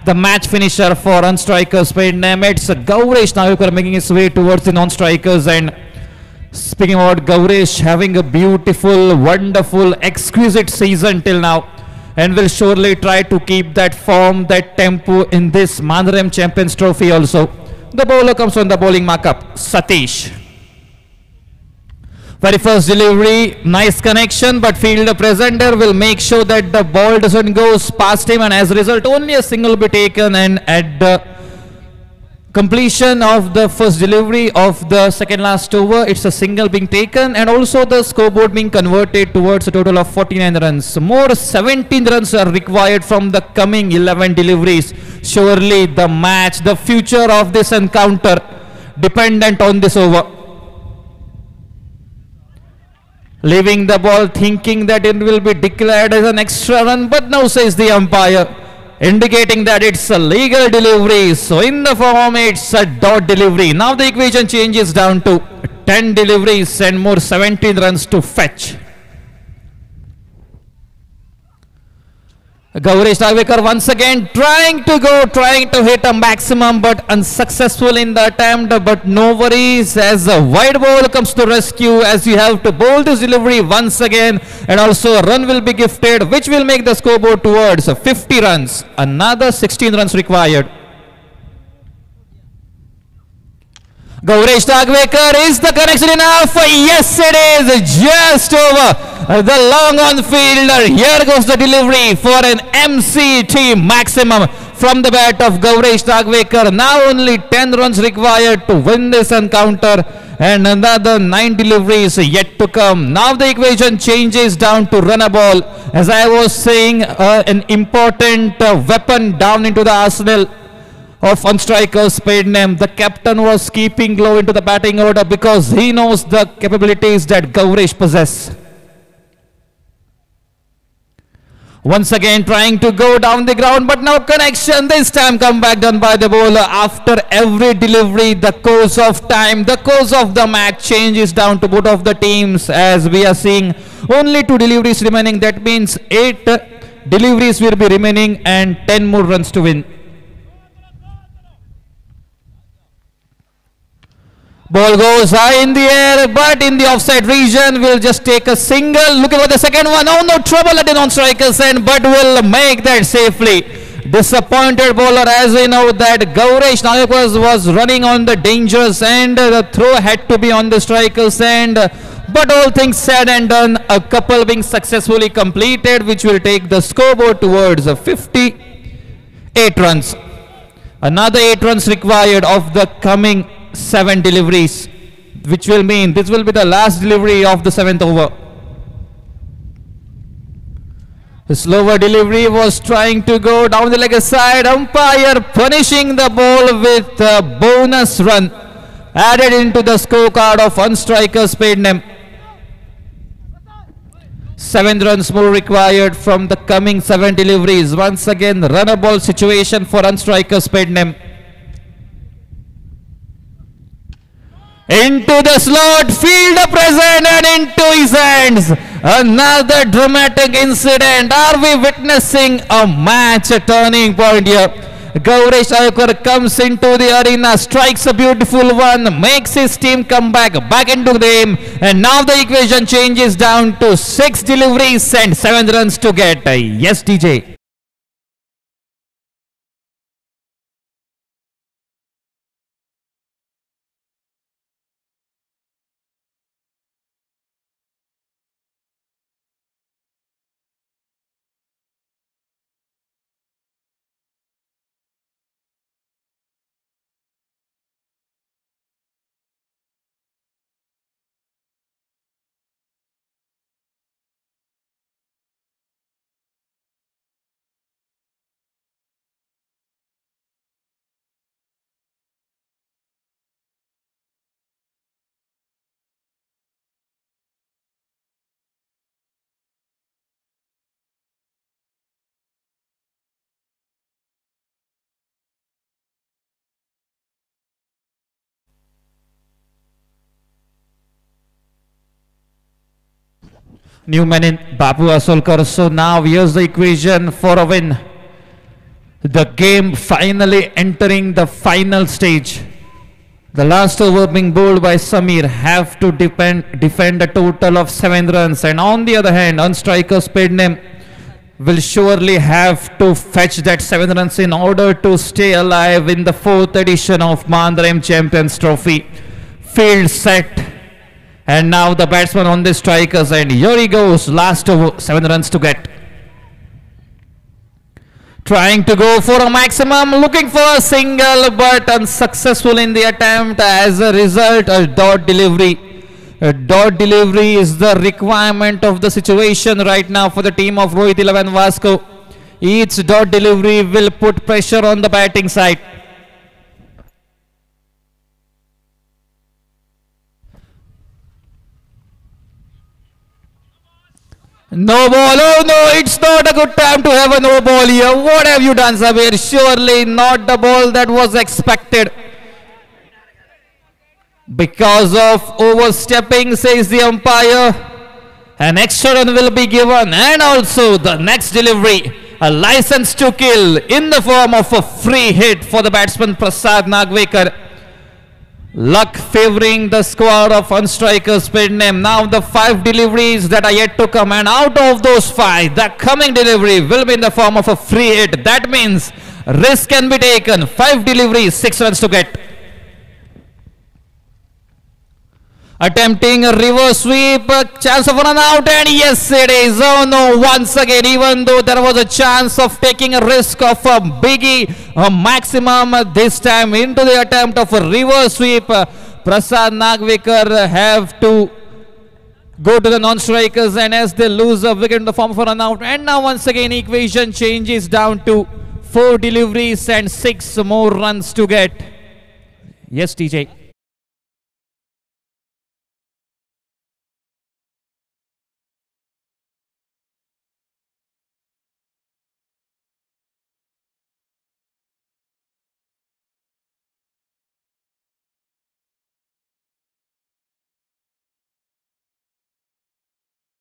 the match finisher for Unstrikers' paid name. It's Gauresh Nagvekar making his way towards the non-strikers. And speaking about Gauresh, having a beautiful, wonderful, exquisite season till now, and will surely try to keep that form, that tempo in this Mandaram Champions Trophy also. The bowler comes on the bowling markup, Satish. Very first delivery, nice connection, but fielder presenter will make sure that the ball doesn't go past him, and as a result only a single will be taken. And at the completion of the first delivery of the second last over, it's a single being taken and also the scoreboard being converted towards a total of 49 runs. More 17 runs are required from the coming 11 deliveries. Surely the match, the future of this encounter dependent on this over. Leaving the ball thinking that it will be declared as an extra run, but now says the umpire, indicating that it's a legal delivery. So in the form it's a dot delivery. Now the equation changes down to 10 deliveries and more 17 runs to fetch. Gaurish Dagvekar once again trying to hit a maximum but unsuccessful in the attempt, but no worries as a wide ball comes to rescue as you have to bowl this delivery once again, and also a run will be gifted which will make the scoreboard towards 50 runs. Another 16 runs required. Gaurish Dagvekar, is the connection enough? Yes, it is. Just over the long on fielder. Here goes the delivery for an MCT maximum from the bat of Gaurish Dagvekar. Now only 10 runs required to win this encounter, and another 9 deliveries yet to come. Now the equation changes down to run a ball. As I was saying, an important weapon down into the arsenal of on-strikers paid name. The captain was keeping low into the batting order because he knows the capabilities that Gaurish possess. Once again trying to go down the ground, but no connection. This time comeback done by the bowler. After every delivery, the course of time, the course of the match changes down to both of the teams, as we are seeing only 2 deliveries remaining. That means 8 deliveries will be remaining and 10 more runs to win. Ball goes high in the air, but in the offside region. Will just take a single. Looking for the second one. Oh no, trouble at the non-striker's end, but will make that safely. Disappointed bowler, as we know that Gaurish Dagvekar was running on the dangerous end. The throw had to be on the striker's end. But all things said and done, a couple being successfully completed, which will take the scoreboard towards 58 runs. Another 8 runs required of the coming 7 deliveries, which will mean this will be the last delivery of the 7th over. The slower delivery was trying to go down the leg side. Umpire punishing the ball with a bonus run added into the scorecard of unstrikers paid name. 7 runs more required from the coming 7 deliveries. Once again, run a ball situation for unstrikers paid name. Into the slot, fielder present and into his hands. Another dramatic incident. Are we witnessing a match turning point here? Gaurish Dagvekar comes into the arena, strikes a beautiful one, makes his team come back into the game, and now the equation changes down to 6 deliveries and 7 runs to get. Yes, DJ. New man in Babu Asolkar. So now here's the equation for a win. The game finally entering the final stage. The last over being bowled by Samir have to defend a total of 7 runs, and on the other hand, unstrikers paid name will surely have to fetch that 7 runs in order to stay alive in the 4th edition of Mandrem Champions Trophy. Field set. And now the batsman on the strikers, and here he goes, last over, 7 runs to get. Trying to go for a maximum, looking for a single, but unsuccessful in the attempt. As a result, a dot delivery. A dot delivery is the requirement of the situation right now for the team of Rohit 11 Vasco. Each dot delivery will put pressure on the batting side. No ball. Oh no, it's not a good time to have a no ball here. What have you done, Sabir? Surely not the ball that was expected. Because of overstepping, says the umpire, an extra run will be given, and also the next delivery. A license to kill in the form of a free hit for the batsman Prasad Nagvekar. Luck favoring the squad of Unstrikers Spindname. Now the 5 deliveries that are yet to come, and out of those 5, the coming delivery will be in the form of a free hit. That means risk can be taken. 5 deliveries, 6 runs to get. Attempting a reverse sweep, a chance of a run out, and yes it is. Oh no, once again, even though there was a chance of taking a risk of a biggie, a maximum, this time into the attempt of a reverse sweep, Prasad Nagvekar have to go to the non-strikers, and as they lose a wicket in the form of a run out, and now once again equation changes down to 4 deliveries and 6 more runs to get. Yes, TJ.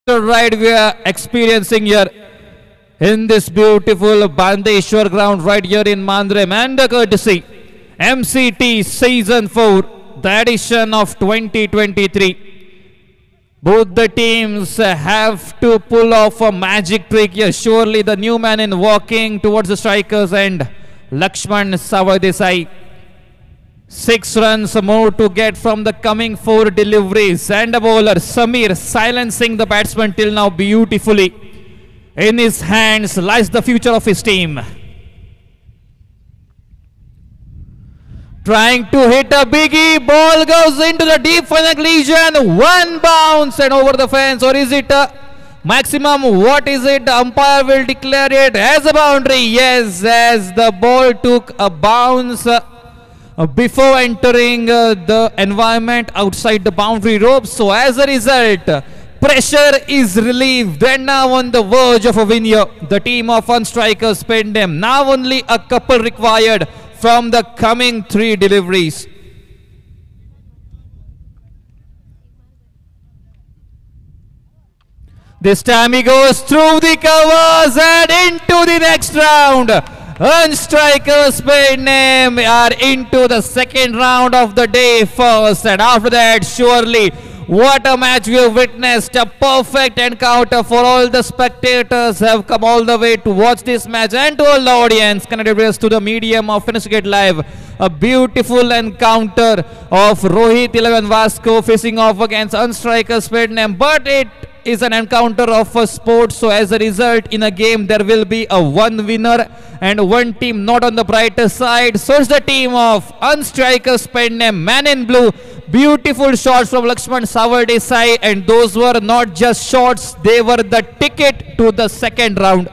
Right, we are experiencing here in this beautiful Bandeshwar ground right here in Mandrem, and courtesy MCT Season 4, the edition of 2023. Both the teams have to pull off a magic trick here. Surely the new man in walking towards the strikers and Lakshman Savadesai. 6 runs more to get from the coming 4 deliveries, and the bowler Samir silencing the batsman till now beautifully. In his hands lies the future of his team. Trying to hit a biggie, ball goes into the deep final collision, 1 bounce and over the fence, or is it a maximum? What is it? The umpire will declare it as a boundary. Yes, as the ball took a bounce before entering the environment outside the boundary rope. So as a result, pressure is relieved, and now on the verge of a win here, the team of Unstrikers Spindname. Now only a couple required from the coming 3 deliveries. This time he goes through the covers and into the next round. Unstrikers Spindname are into the second round of the day first, and after that, surely what a match we have witnessed. A perfect encounter for all the spectators have come all the way to watch this match, and to all the audience connected with us to the medium of Finscricket Live. A beautiful encounter of Rohit 11 Vasco facing off against Unstrikers Spindname, but it is an encounter of a sport, so as a result in a game there will be a 1 winner and 1 team not on the brighter side. So it's the team of Unstrikers Spindname, man in blue. Beautiful shots from Lakshman Savardesai, and those were not just shots, they were the ticket to the second round.